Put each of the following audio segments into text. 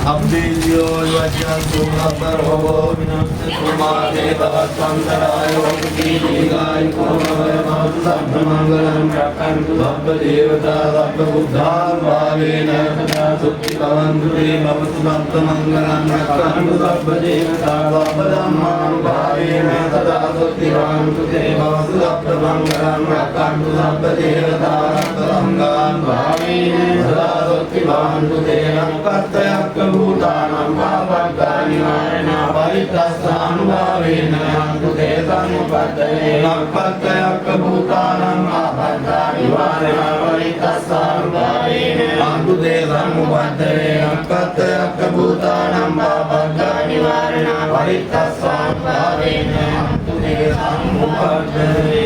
Abdilyo Vajjan Sumapar Hobo Sumade Bhavasantarayo Kiri Konoya Sabdamangalam Rakantu Sabda Devata Sabda Buddha Bhavena Sukti Bhavantu Bhavatu Sabdamangalam Rakantu Sabda Devata Sabda Dhamman Bhavena Sada Sukti Bhavantu Bhavatu Sabdamangalam Rakantu Sabda Devata Sabda Dhamman Bhavena Sada Sukti Bhavantu Devata Bhutanam Bhavakani Varana Paritassanubhavena Yantu Desanupaddane Nakpattayakka Bhutanam Bhavakani Varana Paritassanubhavena Yantu Desanupaddane Nakpattayakka Bhutanam Bhavakani Varana Paritassanubhavena Yantu Desanupaddane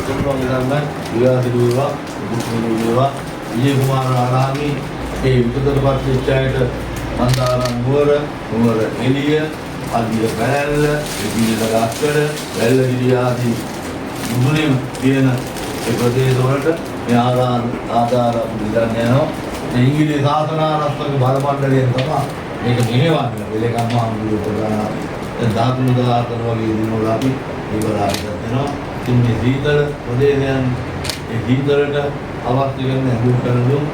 Sumbangirangan Vivasiduva Bhutanuluva Vijaykumara ඒ විකෘතපත් විචාරයට මන්දාරම් නුවර එළිය අධික බැලැල්ල විවිධ ගස්කඩ වැල්ලගිරිය ආදී මුදුනේ තියෙන ඒ ප්‍රදේශ වලට මේ ආධාර පිළිගන්න යනවා. මේ ඉංග්‍රීසි ශාසන ආරක්ෂක බල මණ්ඩලයෙන් තමයි මේක මෙහෙවන්නේ. වෙලකම් ආමුදු ප්‍රධාන ධාතු දාතන වගේ දිනවල අපි ඉවරාට දෙනවා. ඉතින් මේ දීතල ප්‍රදේශයන් ඒ දීතලට අවශ්‍ය කරන අහුම් කරනු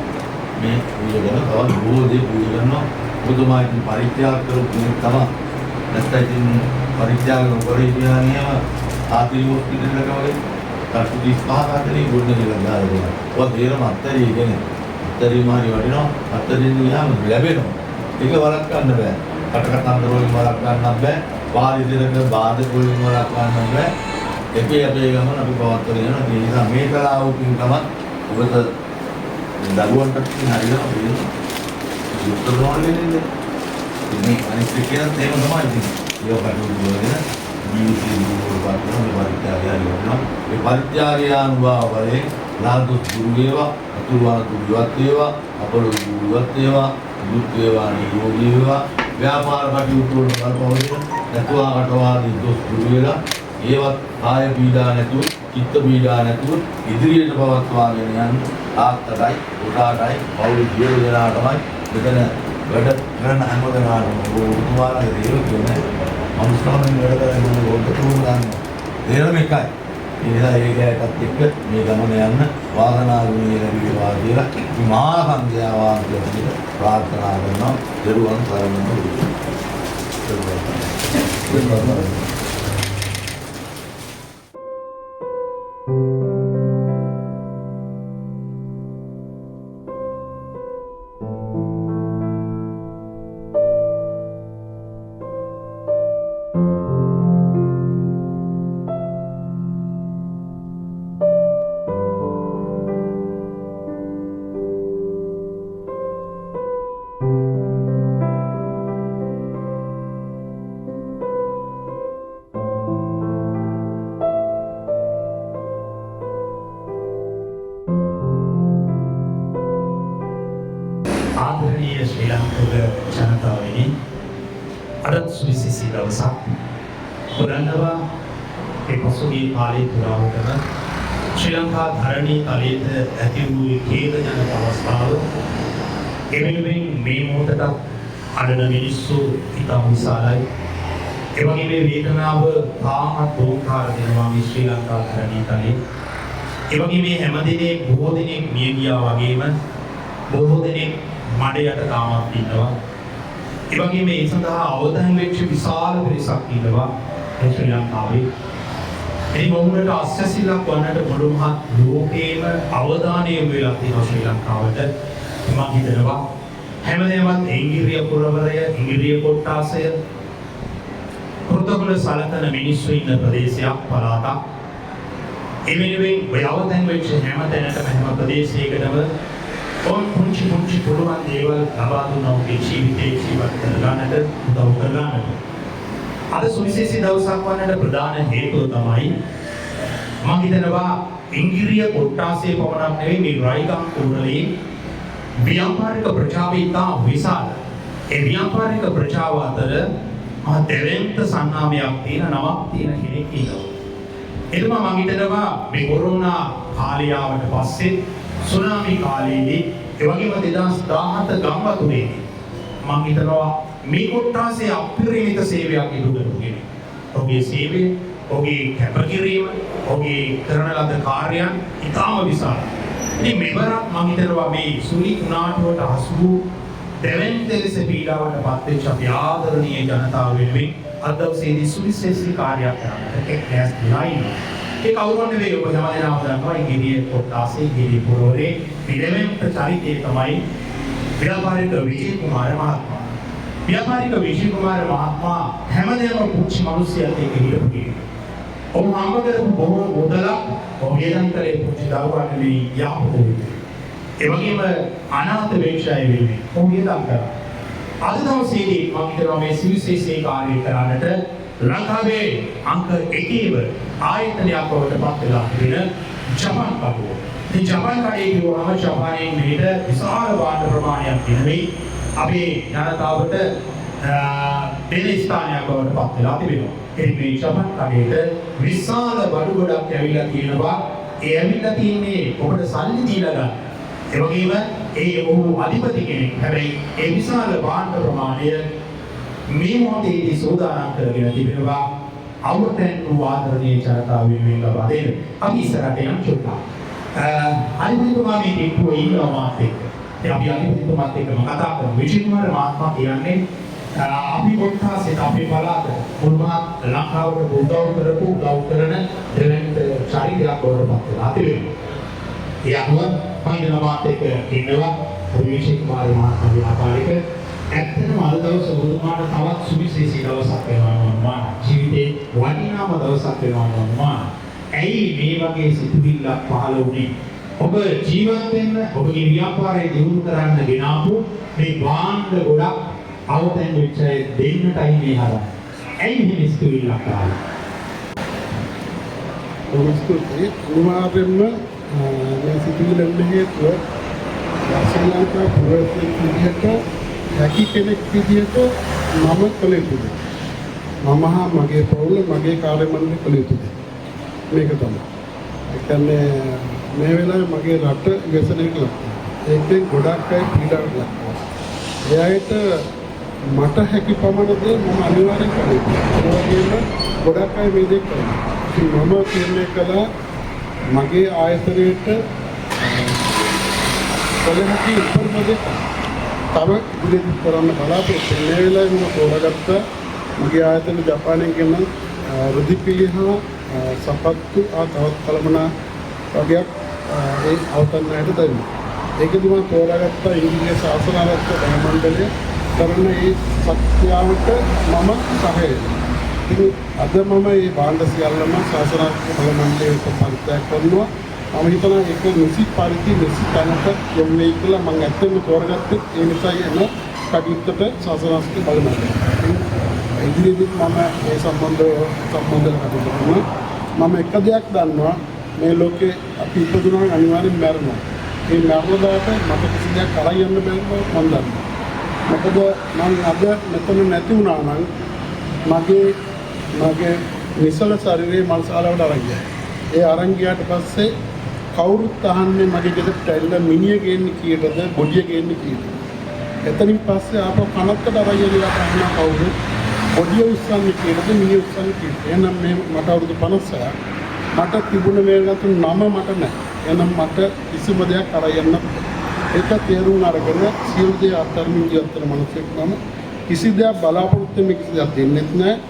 මේ පූජා කරන තවත් බොහෝ දේ පූජා කරනවා. බුදුමායින් පරිත්‍යාග කරපු කෙනෙක් තමයි. නැත්නම් ඉතින් පරිත්‍යාග කරේ කියන්නේ ආතිල් හොස්පිටල් එක වගේ කටු 35 අතරේ ගොඩ කියලා දාලා. ඔය දේරම අත්තරී කියන්නේ අත්තරී මාරි වටිනවා. අත්තරින් ගියාම ලැබෙනවා. ඒක වරක් ගන්න බෑ. කටකටන්දර වලින් වරක් ගන්න බෑ. වාරි දෙක බාධක වලින් වරක් ගන්න බෑ. ඒකේ අපේ ගමන අපි පවත්වාගෙන යනවා. ඒ නිසා මේ කලාවකින් තමයි ඔබට දරුවන්ට හරියනවා කියන්නේ උත්තර නොවන්නේ ඉන්නේ අනිත් කියන තේම තමයි ඉතින් ඒක කටුවනේ ජීවිතේ දුරවත් පරිත්‍යාගය කරනවා ඒ පරිත්‍යාගය අනුභව වලින් ලාදු දුරු වේවා අතුරුවා දුරුවත් වේවා අපල දුරුවත් වේවා දුක් වේවා නිරෝගී වේවා ව්‍යාපාර කටයුතු වල බලපෑම නැතුව කටවාදී දුක් දුරු වේලා ඒවත් ආය පීඩා නැතුව චිත්ත පීඩා නැතුව ඉදිරියට පවත්වාගෙන යන්න තාත්තටයි පුතාටයි පවුල් ජීව දෙනාටමයි මෙතන වැඩ කරන හැම දෙනාටම උතුමාලගේ දේව කියන්නේ මනුස්සාවෙන් වැඩ කරන මොකද ගන්න දේරම එකයි ඒ නිසා ඒකයටත් එක්ක මේ ගමන යන්න වාසනාවුනේ ලැබේවා කියලා මේ මහා සංඝයා වහන්සේට ප්‍රාර්ථනා කරනවා දරුවන් සරණම ශ්‍රී ලංකාවේ ජනතාවනි අද සුවිශේෂී දවසක් පුරන්දවා ඒ පසුගිය කාලේ පුරාවටම ශ්‍රී ලංකා ධරණී තලයේ ඇති වූ khedajනක අවස්ථාව එවෙනුවෙන් මේ මොහොතට අඩන මිනිස්සු ඉතා විශාලයි ඒ වගේ මේ වේදනාව තාමත් ඕකාර දෙනවා මේ ශ්‍රී ලංකා ධරණී තලයේ ඒ වගේ මේ හැමදෙනේ බොහෝ දෙනෙක් මිය ගියා වගේම බොහෝ දෙනෙක් මඩයට තාමත් ඉන්නවා. ඒ වගේම මේ සඳහා අවදානම් වෙච්ච විශාල පිරිසක් ඉන්නවා ශ්‍රී ලංකාවේ. මේ මොහොතට අස්සසිලක් වන්නට මුළු මහත් ලෝකේම අවධානය යොමු වෙලා තියෙනවා ශ්‍රී ලංකාවට. මම හිතනවා හැමදේමත් ඉංග්‍රීසි පුරවරය, ඉංග්‍රීසි කොට්ටාසය පොතවල සලකන මිනිස්සු ඉන්න ප්‍රදේශයක් පළාතක්. ඒ වෙනුවෙන් ඔය අවදානම් වෙච්ච හැම තැනකම හැම ප්‍රදේශයකටම පුංචි පුළුවන් දේවල් ලබා දුන්නා ඔහුගේ ජීවිතේ ජීවත් කරගන්නට උදව් කරගන්නට. අද සුවිශේෂී දවසක් වන්නට ප්‍රධාන හේතුව තමයි මම හිතනවා ඉංග්‍රීසි කොට්ටාසේ පමණක් නෙවෙයි මේ රයිගම් කුරුණලේ ව්‍යාපාරික ප්‍රජාව ඉතා විශාල. ඒ ව්‍යාපාරික ප්‍රජාව අතර මහ දෙවෙන්ත සංනාමයක් තියෙන නමක් තියෙන කෙනෙක් ඉන්නවා. එතුමා මම හිතනවා මේ කොරෝනා කාලය ආවට පස්සේ සුනාමි කාලයේදී ඒ වගේම 2017 ගම්වතුරේදී මම හිතනවා මේ කොට්ටාසේ අපරිමිත සේවයක් ඉටු කරපු කෙනෙක්. ඔහුගේ සේවය, ඔහුගේ කැපකිරීම, ඔහුගේ කරන ලද කාර්යයන් ඉතාම විශාලයි. ඉතින් මෙවරක් මම හිතනවා මේ සුලි කුණාටුවට හසු වූ දෙවැනි දෙලෙස පීඩාවට පත්වෙච්ච අපේ ආදරණීය ජනතාව වෙනුවෙන් අද දවසේදී සුවිශේෂී කාර්යයක් කරන්නට එක්රැස් වෙලා ඉන්නවා. ඒ කවුරුන් නෙවෙයි ඔබ හැමදෙනාම දන්නවා ඉංග්‍රීසි කොට්ටාසේ ඉංග්‍රීසි පුරවරේ පිළිවෙලට චරිතය තමයි ව්‍යාපාරික විජේ කුමාර මහත්මයා. ව්‍යාපාරික විජේ කුමාර මහත්මයා හැමදේම පුංචි මිනිස්සුන්ට ඒක හිතපු කෙනෙක්. ඔහු හම්බ කරපු බොහෝ මුදලක් ඔහු වේදන්තරේ පුංචි දරුවාට මේ යහපත ඒ වගේම අනාථ වේක්ෂය වෙන්නේ ඔහු වියදම් කරා. අද දවසේදී මම හිතනවා මේ සුවිශේෂී කාර්යය කරන්නට ලංකාවේ අංක 1 ආයතනයක් බවට පත් වෙලා තියෙන ජපාන් කඩුව. මේ ජපාන් කඩේ කියවම ජපානයේ මෙහෙට විශාල වාහන ප්‍රමාණයක් ගෙනවි අපේ ජනතාවට දෙන ස්ථානයක් බවට පත් වෙලා තිබෙනවා. ඒ මේ ජපාන් කඩේට විශාල බඩු ගොඩක් ඇවිල්ලා තියෙනවා. ඒ ඇවිල්ලා තියෙන්නේ ඔබට සල්ලි දීලා ගන්න. ඒ වගේම ඔහු අධිපති කෙනෙක්. හැබැයි ඒ විශාල භාණ්ඩ ප්‍රමාණය මේ මොහොතේදී සෝදානම් කරගෙන තිබෙනවා අවුටෙන් ආදරණීය ජනතාව වෙනුවෙන් ලබා දෙන්න. අපි ඉස්සරහට යන චුට්ටක්. අනිත්තුමා මේ ටිකෝ ඉන්නවා මාත් එක්ක. ඒ අපි අනිත්තුමාත් එක්කම කතා කරමු. විජේ කුමාර මහත්මයා කියන්නේ අපි කොට්ටාසේ අපේ පළාත මුල්මහත් ලංකාවට උදව් කරන දෙවැනි චරිතයක් බවට පත් වෙලා තිබෙනවා. ඒ අනුව පයින්නාත් එක්ක ඉන්නවා විජේ කුමාර මහත්මයා ව්‍යාපාරික. ඇත්තටම අද දවස ඔබතුමාට තවත් සුවිශේෂී දවසක් වෙනවා ජීවිතේ වටිනාම දවසක් වෙනවා. ඇයි මේ වගේ සිතුවිල්ලක් පහළ වුනේ? ඔබ ජීවත් වෙන්න ඔබගේ ව්‍යාපාරය දියුණු කරන්න ගෙනාවු මේ භාණ්ඩ ගොඩක් අවතෙන් වෙච්ච දෙන්නටයි මේ හදන්නේ. ඇයි මේ සිතුවිල්ලක් ආවේ? ඔබස්තුති කුමාරෙන්න මේ සිතුවිල්ලෙන් හේතුව ශ්‍රී ලංකා පුරවැසියෙක් විදිහට හැකි කෙනෙක් විදිහට මම කළ යුතුද? මම හා මගේ පවුල මගේ කාර්ය මණ්ඩලය කළ යුතුද? මේක තමයි. ඒ කියන්නේ මේ වෙලාවේ මගේ රට විශ්ලේෂණයට ලක් වෙනවා. ඒකෙන් ගොඩක් අය පීඩාවට ලක් වෙනවා. එයාට මට හැකි පමණ දේ මම අනිවාර්යෙන් කළ යුතුයි. ඒ වගේම ගොඩක් අය මේ දේ කරනවා. ඉතින් මම තීරණය කළා මගේ ආයතනයේට කළ හැකි උපරිම දේ තව ඉදිරියට කරන්න බලාපොරොත්තු වෙන වෙලාවේ මම තෝරාගත්තා මගේ ආයතන ජපානයෙන් ගෙන රුධිපිලි හා සපත්තු තවත් කලමනා වගේක් ඒ අවතන්නයට දෙන්න. ඒකදී මම තෝරාගත්තා ඉංග්‍රීසි ශාසන ආරක්ෂක මණ්ඩලය කරන මේ සත්‍යාවට මම සහාය වෙනවා. අද මම මේ භාණ්ඩ සියල්ලම ශාසන ආරක්ෂක මණ්ඩලයට පරිත්‍යාග කරනවා. මම හිතනවා ඒක නිසි පරිදි නිසි තැනට යොමු වෙයි කියලා මම ඇත්තටම තෝරගත්තේ ඒ නිසා එන කටයුත්තට ශාසන ආරක්ෂක බලනවා. ඉදිරියේදී මම මේ සම්බන්ධව කටයුතු කරනවා. මම එක දෙයක් දන්නවා මේ ලෝකේ අපි ඉපදුනා අනිවාර්යෙන් මැරෙනවා. මේ මරණදාට මට කිසි දෙයක් කරා යන්න බැහැ මම දන්නවා. මොකද මම අද මෙතන නැති වුණා නම් මගේ නිසල ශරීරයේ මල්සාලාවට අරන් ගියා. ඒ අරන් ගියාට පස්සේ කවුරුත් අහන්නේ මගේ ගෙදරට ඇවිල්ලා මිනිහ ගේන්නේ කීයටද බොඩිය ගේන්නේ කීයටද. එතනින් පස්සේ ආපහු කනත්තට අරන් ගිහලා අහනවා කවුද බොඩිය උස්සන්නේ කීයටද මිනිහ උස්සන්නේ කීයටද. එහෙනම් මේ මට අවුරුදු 56ක් මට තිබුණ මේකට නම මට නැහැ. එහෙනම් මට කිසිම දෙයක් අරන් යන්න ඒක තේරුම් අරගෙන සියලු දේ අත්හැරමින් ජීවත් වෙන මිනිසෙක් නම් කිසි දෙයක් බලාපොරොත්තු වෙන්නේ කිසි දෙයක් දෙන්නෙත් නැහැ.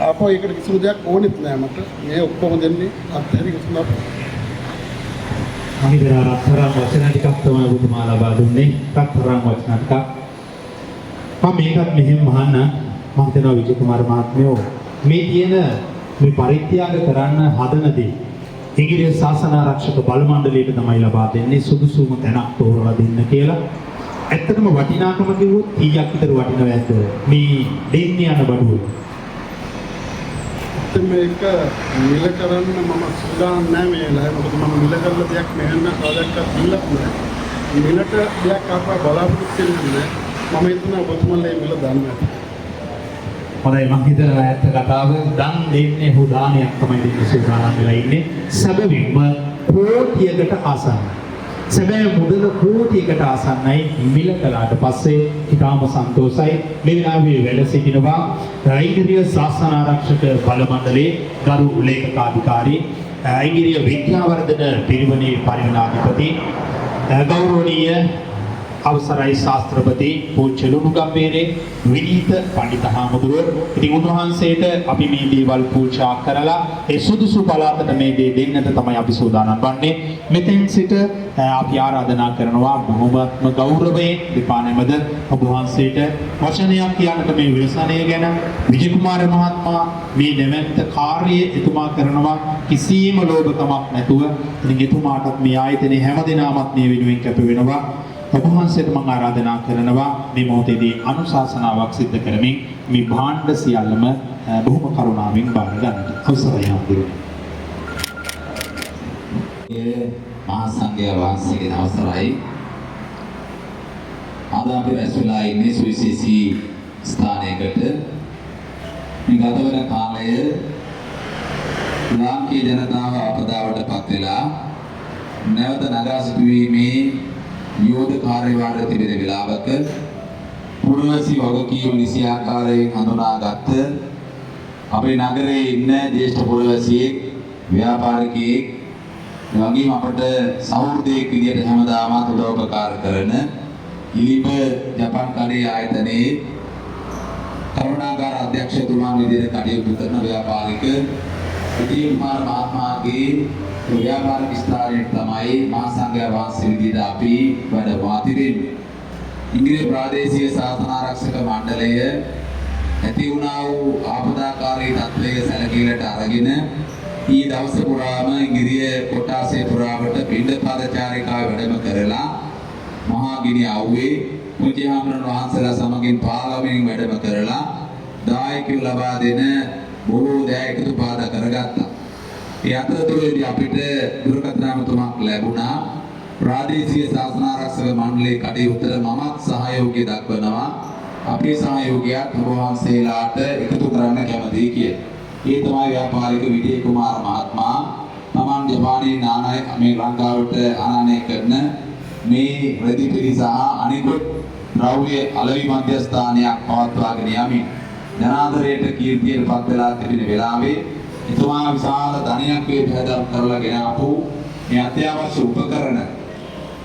ආපහු ඒකට කිසිම දෙයක් ඕනෙත් නැහැ මට. මේ ඔක්කොම දෙන්නේ අත්හැරි කිසිම අනිදරා රත්තරන් වචන ටිකක් තමයි ඔබතුමා ලබා දුන්නේ. රත්තරන් වචන ටිකක්. මම මේකත් මෙහෙම අහන්න මම හිතනවා විජේ කුමාර මහත්මයෝ මේ තියෙන මේ පරිත්‍යාග කරන්න හදනදී ඉංග්‍රීසි ශාසන ආරක්ෂක බල මණ්ඩලයට තමයි ලබා දෙන්නේ සුදුසුම තැනක් තෝරලා දෙන්න කියලා. ඇත්තටම වටිනාකම කිව්වොත් කීයක් විතර වටිනවද මේ දෙන්නේ යන බඩුව? මේක මිල කරන්න මම සූදානම් නැහැ මේ වෙලාවේ. මොකද මම මිල කරලා දෙයක් මෙහෙම කාලයක්වත් දීලා නැහැ. මිලට දෙයක් ආපහු බලාපොරොත්තු වෙන්නේ නැහැ. මම හිතනවා ඔබතුමාලා මිල දන්නේ නැහැ. හොඳයි මම හිතනවා ඇත්ත කතාව දන් දෙන්නේ හුදානයක් තමයි දෙන්නේ සූදානම් වෙලා ඉන්නේ. සැබවින්ම කෝටියකට ආසන්න. සැබෑ මුදල කෝටියකට ආසන්නයි මිල කළාට පස්සේ ඉතාම සන්තෝෂයි. මේ වෙලාවේ වැඩ සිටිනවා ඉංග්‍රීසි ශාසන ආරක්ෂක බල මණ්ඩලයේ ගරු ලේකකාධිකාරී ඉංග්‍රීසි විද්‍යාවර්ධන පිරිවෙනේ පරිවර්තනාධිපති ගෞරවනීය අවසරයි ශාස්ත්‍රපති පූජ්‍ය ලුණුගම්බේරේ විනීත පඬිත හාමුදුරුවෝ. ඉතින් උන්වහන්සේට අපි මේ දේවල් පූජා කරලා ඒ සුදුසු පළාතට මේ දේ දෙන්නට තමයි අපි සූදානම් වන්නේ. මෙතෙන් සිට අපි ආරාධනා කරනවා බොහොමත්ම ගෞරවයෙන් දෙපා නැමද ඔබ වහන්සේට වචනයක් කියන්නට මේ විරසනය ගැන විජය කුමාර මහත්මයා මේ නැවැත්ත කාර්යය එතුමා කරනවා කිසිම ලෝභකමක් නැතුව. ඉතින් එතුමාටත් මේ ආයතනයේ හැමදෙනාමත් මේ වෙනුවෙන් කැප වෙනවා. ඔබ වහන්සේට මම ආරාධනා කරනවා මේ මොහොතේදී අනුශාසනාවක් සිදු කරමින් මේ භාණ්ඩ සියල්ලම බොහොම කරුණාවෙන් බාර ගන්නට. අවසරයි හාමුදුරුවෝ. මහා සංඝයා වහන්සේගේ අවසරයි. අද අපි රැස්වලා ඉන්නේ සුවිශේෂී ස්ථානයකට. මේ ගත වෙන කාලය ලාංකීය ජනතාව අපදාවට පත් වෙලා නැවත නගා සිටුවීමේ යෝධ කාර්යභාරය තිබෙන වෙලාවක පුරවැසි වගකීම් නිසි ආකාරයෙන් හඳුනාගත්ත අපේ නගරයේ ඉන්න ජ්‍යෙෂ්ඨ පුරවැසියෙක් ව්‍යාපාරිකයෙක් වගේම අපට සහෘදයෙක් විදියට හැමදාමත් උදව්පකාර කරන ඉලිප ජපාන් කඩේ ආයතනයේ කරුණාකාර අධ්‍යක්ෂතුමා විදියට කටයුතු කරන ව්‍යාපාරික විජය කුමාර මහත්මයාගේ ව්‍යාපාරික ස්ථානයේ තමයි මහා සංඝයා වහන්සේ විදියට අපි වැඩමවා තිබෙන්නේ. ඉංග්‍රීසි ප්‍රාදේශීය ශාසන ආරක්ෂක මණ්ඩලය ඇති වුණා වූ ආපදාකාරී තත්ත්වයේ සැලකිල්ලට අරගෙන ඊ දවස පුරාම ඉංග්‍රීසි කොටාසේ පුරාවට පිණ්ඩපාතචාරිකාව වැඩම කරලා මහා ගිනි අවුවේ මුජිහාමරන් වහන්සේලා සමගින් පාර්ලිමේන්තුවෙන් වැඩම කරලා දායකයෝ ලබා දෙන බොහෝ දෑ එකතු පාද කරගත්තා. ඒ අතරතුරදී අපිට දුරකථන ඇමතුමක් ලැබුණා. ප්‍රාදේශීය ශාසන ආරක්ෂක මණ්ඩලයේ කටයුත්තට මමත් සහයෝගය දක්වනවා. අපේ සහයෝගයත් ඔබ වහන්සේලාට එකතු කරන්න කැමතියි කියලා. ඒ තමයි ව්‍යාපාරික විජය කුමාර මහත්මයා තමන් ජපානයේ නානය මේ ලංකාවට ආනයනය කරන මේ රෙදිපිරි සහ අනිකුත් ද්‍රව්‍ය අලෙවි මධ්‍යස්ථානයක් පවත්වාගෙන යමින් ජනාදරයට කීර්තියට පත් වෙලා තිබෙන වෙලාවේ එතුමා විශාල ධනයක් වේදම් කරලාගෙන ආපු මේ අත්‍යවශ්‍ය උපකරණ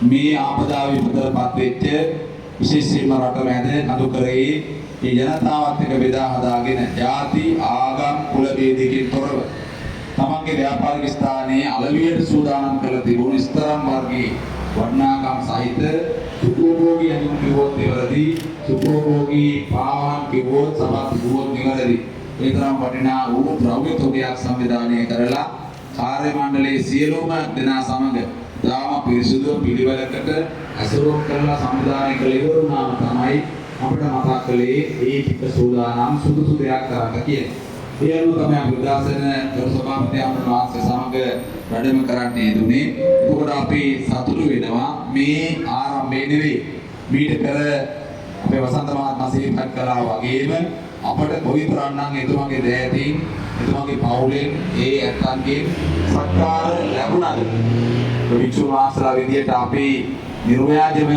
මේ ආපදා විපතටපත් වෙච්ච විශේෂයෙන්ම රට මැද නදුකරේ මේ ජනතාවත් එක්ක බෙදා හදාගෙන ಜಾති ආගම් කුල ભેදකින් තොරව තමන්ගේ ව්‍යාපාරික ස්ථානයේ අලවියට සූදානම් කරලා තිබුණු ස්තරම් වර්ගයේ වර්ණාකම් සහිත සුඛෝභෝගී අඳුම් කිව්වොත් නිවැරදි සුඛෝභෝගී පාවහන් කිව්වොත් සමත් කිව්වොත් නිවැරදි ඒ තරම් වටිනා වූ ද්‍රව්‍ය තොගයක් සංවිධානය කරලා කාර්ය මණ්ඩලයේ සියලුම දෙනා සමග දාම පිරිසුදු පිළිවෙලකට අසුරුම් කරලා සංවිධානය කළ ඉවරුනාම තමයි අපිට මතක් කළේ ඒ ටික සූදානම් සුදුසු දෙයක් කරන්න කියලා. ඒ අනුව තමයි අපි උදාසන ගරු සභාපති අමරනාථ සමග වැඩම කරන්න යෙදුනේ. එතකොට අපි සතුටු වෙනවා මේ ආරම්භය නෙවෙයි. මීට පෙර අපේ වසන්ත මහත්මයා සිහිපත් කළා වගේම අපට කොයිතරම්නම් එතුමාගේ දෑතින් එතුමාගේ පවුලෙන් ඒ ඇත්තන්ගේ සත්කාර ලැබුණාද? වික්ෂුන් වහන්සේලා විදියට අපි නිර්ව්‍යාජව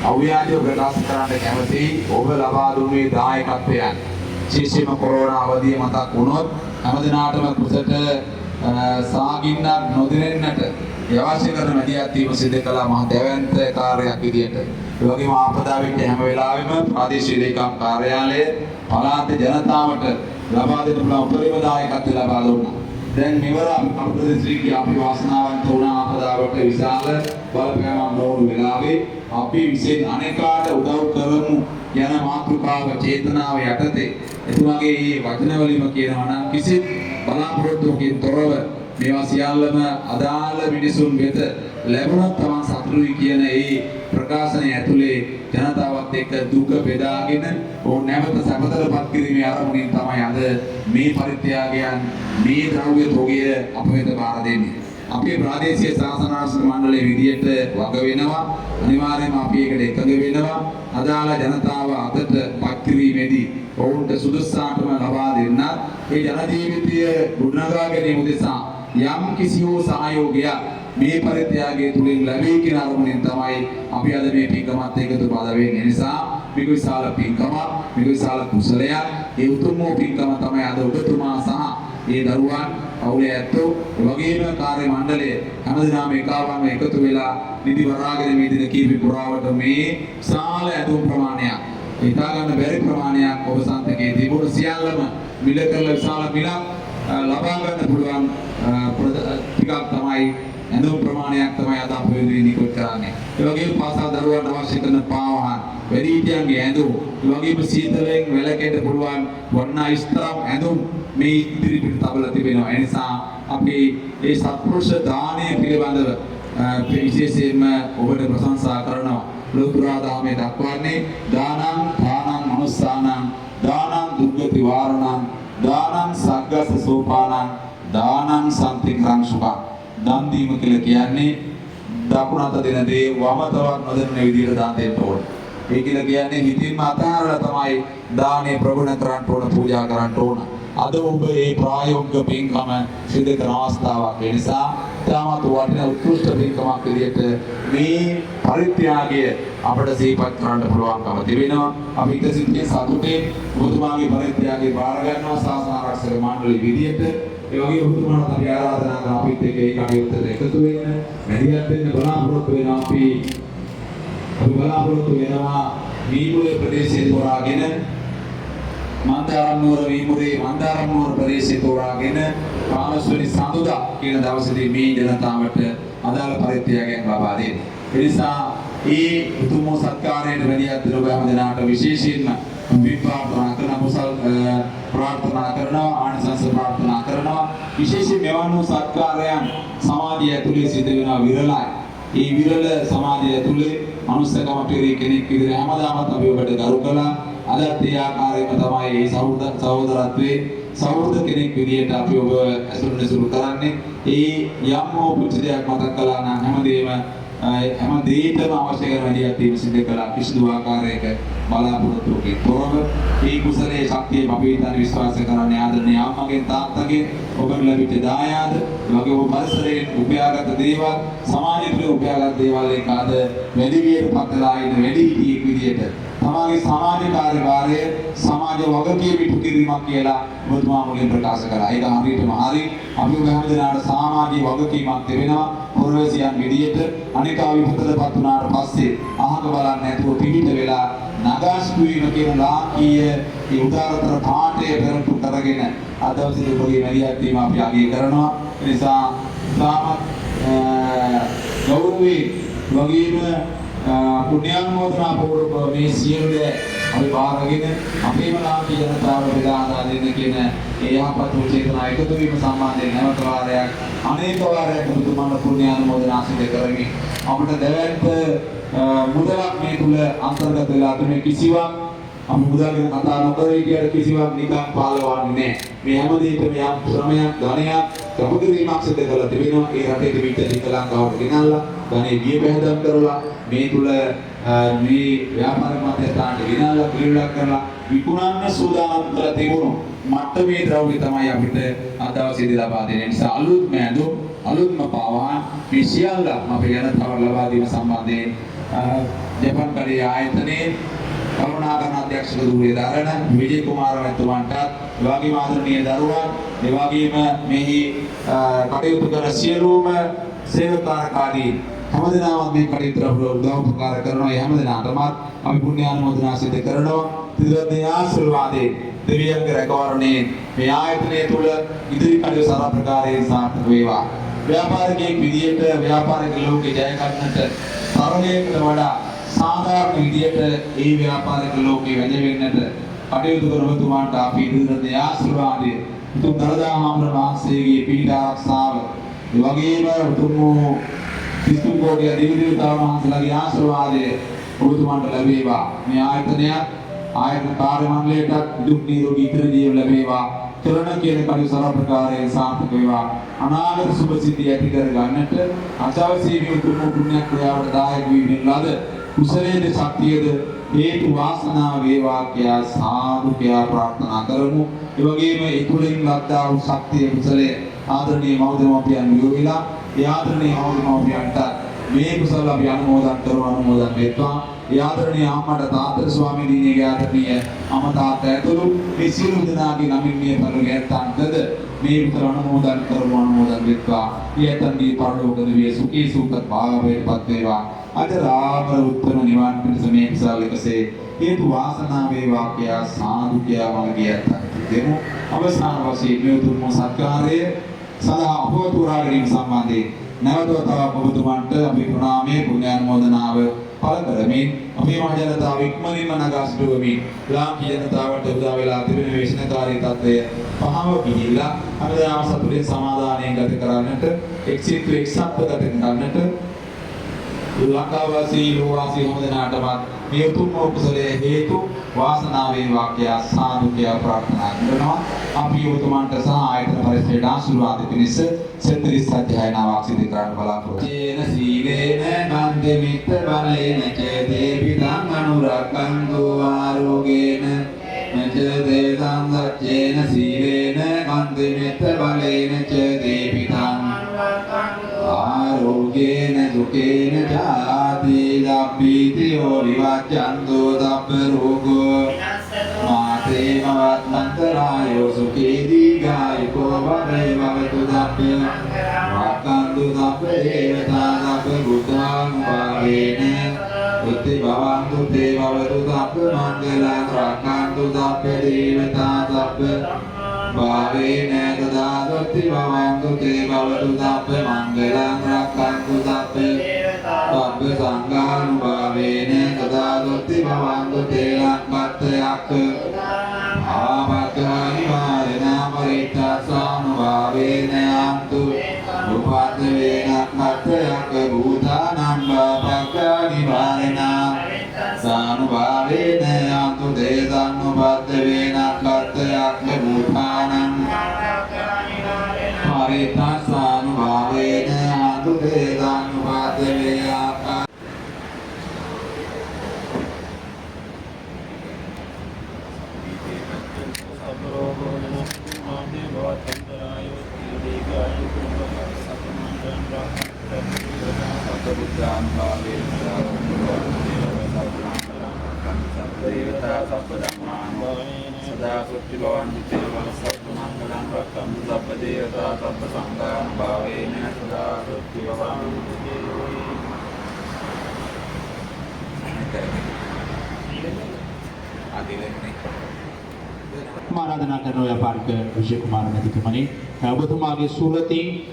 අව්‍යාජව ප්‍රකාශ කරන්න කැමති ඔබ ලබා දුන්නේ දායකත්වයන්. විශේෂයෙන්ම කොරෝනා අවධිය මතක් වුණොත් හැමදිනාටම කුසට සාගින්නක් නොදෙන්නට අවශ්‍ය කරන මැදිහත් වීම සිදු කළා මහ දැවැන්ත කාර්යයක් විදියට. ඒ වගේම ආපදා වෙච්ච හැම වෙලාවෙම ප්‍රාදේශීය ලේකම් කාර්යාලය පළාත ජනතාවට ලබා දෙන පුළුවන් උපරිම දායකත්වය ලබා දුන්නා. දැන් මෙවර අපේ ශ්‍රී අපි වාසනාවන්ත වුණා ආපදාවට විශාල බලපෑමක් නොවුණු වෙලාවේ අපි විශේෂ අනේකාට උදව් කරමු යන මාතෘකාව චේතනාව යටතේ එතුමාගේ මේ වචන වලින්ම කියනවා නම් කිසිත් බලාපොරොත්තුකින් තොරව මේවා සියල්ලම අදාළ මිනිසුන් වෙත ලැබුණත් තමන් සතුටුයි කියන ඒ ප්‍රකාශනය ඇතුලේ ජනතාවත් එක්ක දුක බෙදාගෙන ඕන නැවත සැපතටපත් කිරීමේ අරමුණින් තමයි අද මේ පරිත්‍යාගයන් මේ ද්‍රව්‍ය තොගය අප වෙත බාර දෙන්නේ. අපේ ප්‍රාදේශීය ශාසන ආරක්ෂක මණ්ඩලයේ විදියට වග වෙනවා. අනිවාර්යයෙන්ම අපි ඒකට එකඟ වෙනවා. අදාළ ජනතාව අතට පත් කිරීමේදී ඔවුන්ට සුදුසුසාකම ලබා දෙන්න ඒ ජන ජීවිතය ගොඩනගා ගැනීම උදෙසා යම් කිසි වූ සහයෝගයක් මේ පරිත්‍යාගයේ තුලින් ලැබී කියන අරමුණෙන් තමයි අපි අද මේ පින්කමත් එකතු බඳ වෙන්නේ. නිසා මේක විශාල පින්කමක්, මේක විශාල කුසලයක්. ඒ උතුම් වූ පින්කම තමයි අද ඔබතුමා සහ ඒ දරුවන් පවුලේ ඇත්තෝ වගේම කාර්ය මණ්ඩලය හැමදෙනාම එකවම එකතු වෙලා නිදි වරාගෙන මේ දින කීප පුරාවට මේ විශාල ඇතුම් ප්‍රමාණයක් හිතා ගන්න බැරි ප්‍රමාණයක් ඔබ සන්තකයේ තිබුණු සියල්ලම මිල කරලා විශාල මිලක් ලබා ගන්න පුළුවන් ටිකක් තමයි ඇඳුම් ප්‍රමාණයක් තමයි අද අපි නිකුත් කරන්නේ. ඒ වගේම පාසල් දරුවන්ට අවශ්‍ය කරන පාවහන්, වැඩිහිටියන්ගේ ඇඳුම්, ඒ වගේම සීතලෙන් වැළකෙන්න පුළුවන් වර්ණ ඉස්තරම් ඇඳුම් මේ ඉදිරිපිට තබලා තිබෙනවා. ඒ නිසා අපි මේ සත්පුරුෂ දානය පිළිබඳව විශේෂයෙන්ම ඔබට ප්‍රශංසා කරනවා. ලෝතුරා දාමේ දක්වන්නේ දානං දානං මනුස්සානං දානං දුක්ඛති වාරණං දානං සග්ගස සෝපානං දානං සම්තික්ඛං සුඛං. දන් දීම කියලා කියන්නේ දකුණු අත දෙන දේ වම තවත් නොදෙන විදිහට දාන දෙන්න ඕනේ. ඒ කියලා කියන්නේ හිතින්ම අතහරලා තමයි දානේ ප්‍රගුණ කරන්න ඕන, පූජා කරන්න ඕන. අද ඔබ මේ ප්‍රායෝගික පින්කම සිදු කරන අවස්ථාවක්. ඒ නිසා තාමත් වටිනා උත්කෘෂ්ඨ පින්කමක් විදිහට මේ පරිත්‍යාගය අපට සිහිපත් කරන්න පුළුවන්කම තිබෙනවා. අපි ඉතිසිතේ සතුටේ ඔබතුමාගේ පරිත්‍යාගය බාර ගන්නවා ශාසන ආරක්ෂක මණ්ඩලයේ විදිහට. ඒ වගේ ඔබතුමාට අපි ආරාධනා කරන අපිත් එක්ක ඒ කටයුත්තට එකතු වෙන්න, වැඩිහිටියන් වෙන්න බලාපොරොත්තු වෙනවා. අපි බලාපොරොත්තු වෙනවා වීමුරේ ප්‍රදේශයේ තෝරාගෙන මන්දාරම්නුවර වීමුරේ මන්දාරම්නුවර ප්‍රදේශයේ තෝරාගෙන 15 වෙනි සඳුදා කියන දවසේදී මේ ජනතාවට අදාළ පරිත්‍යාගයක් ලබා දෙන්න. ඒ නිසා මේ උතුම් සත්කාරයට වැඩියත් ඔබ හැමදෙනාට විශේෂයෙන්ම විපාකනා කරන කුසල් ප්‍රාර්ථනා කරනවා, ආනිසංස ප්‍රාර්ථනා කරනවා. විශේෂයෙන් මෙවන් වූ සත්කාරයන් සමාජය ඇතුලේ සිදු වෙනවා විරලයි. මේ විරල සමාජය ඇතුලේ මනුස්සකම පිරී කෙනෙක් විදිහට හැමදාමත් අපි ඔබට ගරු කළා. අදත් ඒ ආකාරයෙන්ම තමයි මේ සහෝදරත්වයේ සහෝදර කෙනෙක් විදිහට අපි ඔබ ඇසුරු කරන්නේ. ඒ යම් හෝ පුංචි දෙයක් මතක් කළා නම් හැම දෙයකම අවශ්‍ය කරන විදිහට මේ සිද්ධ කළා. කිසිදු ආකාරයක බලාපොරොත්තුකින් තොරව මේ කුසලයේ ශක්තිය අපි හිතන විශ්වාස කරන්නේ ආදරණීය අම්මගෙන් තාත්තගෙන් ඔබට ලැබිච්ච දායාද, වගේ ඔබ පරිසරයෙන් උපයාගත් දේවල්, සමාජය තුළ උපයාගත් දේවල් එක අද වැඩි වියට පත්ලා ඉන්න වැඩිහිටියෙක් විදිහට තමගේ සමාජ කාර්යභාරය සමාජ වගකීම් ඉටු කිරීමක් කියලා ඔබතුමා මුලින් ප්‍රකාශ කළා. ඒක හරියටම හරි. අපි ඔබ හැමදෙනාට සමාජීය වගකීමක් තිබෙනවා. පොරවැසියන් විදියට අනිකා විපතටපත් වුණාට පස්සේ අහක බලන්නේ නැතුව පිටිට වෙලා නගාස් කුවීම කියන ලාංකීය ඒ උදාරතර පාඨය පෙරටු කරගෙන අද දවසේ ඔබගේ මැදිහත් වීම අපි අගය කරනවා. ඒ නිසා තාමත් ගෞරවයෙන් වගේම පුණ්‍යානුමෝදනා පූර්වක මේ සියලු දේ අපි බාරගෙන අපේම ලාංකීය ජනතාව බෙදා හදා දෙන්න කියන ඒ යහපත් වූ චේතනා එකතු වීම සම්බන්ධයෙන් නැවත වාරයක් අනේක වාරයක් ඔබතුමාට පුණ්‍යානුමෝදනා සිදු කරමින් අපිට දැවැන්ත මුදලක් මේ තුල අන්තර්ගත වෙලා තිබෙන කිසිවක් අපි මුදල් ගැන කතා නොකර ඉතියට කිසිවක් නිකන් පාලවන්නේ නැහැ. මේ හැම දෙයකම යම් ශ්‍රමයක්, ධනයක්, කපකිරීමක් සිදු කරලා තිබෙනවා. ඒ රටේ තිබිච්ච නිකලංකාවට ගෙනල්ලා ධනෙ ගිය පැහැදම් කරලා මේ තුල මේ ව්‍යාපාර මධ්‍යස්ථානට ගෙනල්ලා පිළිවෙලක් කරලා විකුණන්න සූදානම් කරලා තිබුණු මට්ටමේ ද්‍රව්‍ය තමයි අපිට අද දවසේදී ලබා දෙන්නේ. නිසා අලුත්ම ඇඳුම්, අලුත්ම පාවාහන් මේ සියල්ලම අපි ජනතාවට ලබා දීම සම්බන්ධයෙන් ජපාන් කඩේ ආයතනයේ කරුණාකරන අධ්‍යක්ෂක ධූරයේ දරණ විජේ කුමාර මහත්මයාට එවාගේම ආදරණීය දරුවන් එවාගේම මෙහි කටයුතු කරන සියලුම සේවකාරකාදී හැමදෙනාම මේ කටයුතු උදව් උපකාර කරනවා. ඒ හැමදෙනාටම අපි පුණ්‍යානුමෝදනා සිදු කරනවා. ත්‍රිවර්ණීය ආශිර්වාදේ දෙවියන්ගේ රැකවරණේ මේ ආයතනය තුල ඉදිරි කටයුතු සාර ප්‍රකාරයෙන් සාර්ථක වේවා. ව්‍යාපාරිකයෙක් විදියට ව්‍යාපාරික ලෝකේ ජය ගන්නට තරණයකට වඩා සාධාරණ විදියට ඒ ව්‍යාපාරික ලෝකේ වැජෙන්නට කටයුතු කරන තුමාට අපි ඉදිරියට ආශිර්වාදය උතුම් දරදා හාමුදුරුවෝ වහන්සේගේ පීඨ ආරක්ෂාව ඒ වගේම උතුම් විසුණු කෝටිය දෙවිදේවතාවුන් වහන්සේලාගේ ආශිර්වාදය ඔබතුමාට ලැබේවා. මේ ආයතන කාර්ය මණ්ඩලයටත් දුක් නිරෝගී ඉදිරි ජීව ලැබේවා. කරන කියන කටයුතු සාර ප්‍රකාරයෙන් සාර්ථක වේවා. අනාගත සුභ සිද්ධි ඇති කර ගන්නට අත්‍යවශ්‍ය මේ උතුම් පුණ්‍ය ක්‍රියාවට දායක වීමෙන් ලද කුසලයේ ශක්තියද හේතු වාසනාව වේවා කියා සාදු කියා ප්‍රාර්ථනා කරමු. ඒ වගේම ඒ තුලින් ලද්දා වූ ශක්තිය කුසලයේ ආදරණීය මව්දෙමෝපියන් යොවිලා ඒ ආදරණීය මව්දෙමෝපියන්ට මේ කුසල අපි අනුමෝදන් වෙත්වා. ඒ ආදරණීය අම්මට තාත්තට ස්වාමීන් වහන්සේගේ ආදරණීය අම්මා තාත්තා ඇතුළු මේ සියලු දෙනාගේ නමින් මේ පරිලෝකයන්ටද මේ කුසල අනුමෝදන් වෙත්වා. ඊයතන්දී පරලෝක දිවියේ සුඛී සුඛත් භාවයටපත් වේවා. අජරාමර උත්තම නිවන් පිණිස මේ කුසල එකසේ හේතු වාසනා වේවා කියා සාදු කියා මගියත් දෙමු. අවසාන වශයෙන් මේ උතුම් සත්කාරය සදා අපවතුරා ගැනීම සම්බන්ධයෙන් නැවතවතාවක් ඔබතුමන්ට අපි ප්‍රණාමයේ පුණ්‍යානුමෝදනාව පළ කරමින් අපේ මහ ජනතාව ඉක්මනින්ම නගා සිටුවමින් ලාංකික ජනතාවට උදා වෙලා තිබෙන වේශනකාරී තත්ත්වය පහව ගිහිල්ලා හැමදාම සතුටින් සමාදානයෙන් ගත කරන්නට එක්සිට් එක්සත්ව ගත කරන්නට ලංකාවාසී ලෝවාසී හැම දෙනාටම මේ උතුම් කුසලයේ හේතු වාසනාව වේවා කියා සාදු කියා ප්‍රාර්ථනා කරනවා. අපි උතුමන්ට සහ ආයතන පරිසරයට ආශිර්වාද පිණිස සෙන්තරිස් අධ්‍යයනාවක් සිදු කරන්න බලාපොරොත්තු. චේන සීලේන බන්දෙ මිත්ත බලේන චේතේ පිටං අනුරක්ඛන්තු ආරෝගේන නච දේසං සච්චේන සීලේන බන්දෙ මිත්ත බලේන චේතේ පිටං ආරෝගේන සුඛේන ජාති දප්පීතියෝ විවච්ඡන්තෝ දබ්බ රෝගෝ මාතේ මවත්මන්තරායෝ සුඛේ දීඝායුකෝ වදේ භවතු දබ්බ රක්ඛන්තු දබ්බ දේවතා දබ්බ බුද්ධානුභාවේන උත්ති භවන්තු තේ භවතු දබ්බ මංගලං රක්ඛන්තු දබ්බ දේවතා දබ්බ භාවේන දදාදොත්ති භවන්තු තේ භවතු දබ්බ මංගලං රක්ඛන්තු දබ්බ දබ්බ සංඝානුභාවේන දදාදොත්ති භවන්තු තේ ලක්ඛත්තයක් ආපත්තානි වාරණ පරිත්‍යාසානුභාවේන අන්තු උපත් වේනක්ඛත්තයක් භූතානං වාපක්ඛානි වාරණ සානුභාවේන අන්තු දේසානුපත් වේනක්ඛත්තයක් භූතානං පරිත්‍යාසානුභාවේන අන්තු දේසානුපත් වේනක්ඛ දේවතා සබ්බ ධම්මාන සදා සුත්ති භවන්තු තේවල සබ්බ මංගලං රක්ඛන්තු සබ්බ දේවතා සබ්බ සංඝාන භාවේන සදා සුත්ති භවන්තු ආරාධනා කරන ව්‍යාපාරික විජය කුමාර මැතිතුමනි ඔබතුමාගේ සුරතින්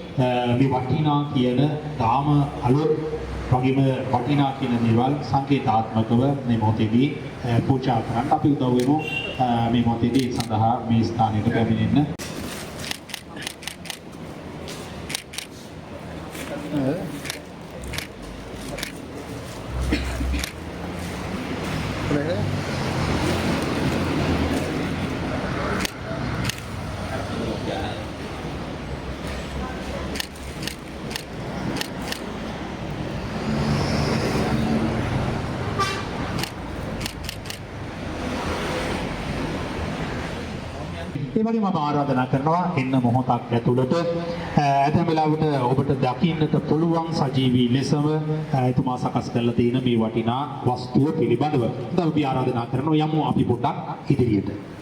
මේ වටිනා කියන තාම අලුත් වගේම වටිනා කියන දේවල් සංකේතාත්මකව මේ මොහොතේදී පූජා කරන්න අපි උදව් වෙමු මේ මොහොතේදී සඳහා මේ ස්ථානයට පැමිණෙන්න. ඒ වගේම මම ආරාධනා කරනවා එන්න මොහොතක් ඇතුළත ඇතැම් වෙලාවට ඔබට දකින්නට පුළුවන් සජීවී ලෙසම එතුමා සකස් කරලා තියෙන මේ වටිනා වස්තුව පිළිබඳව. දැන් අපි ආරාධනා කරනවා යමු අපි පොඩ්ඩක් ඉදිරියට.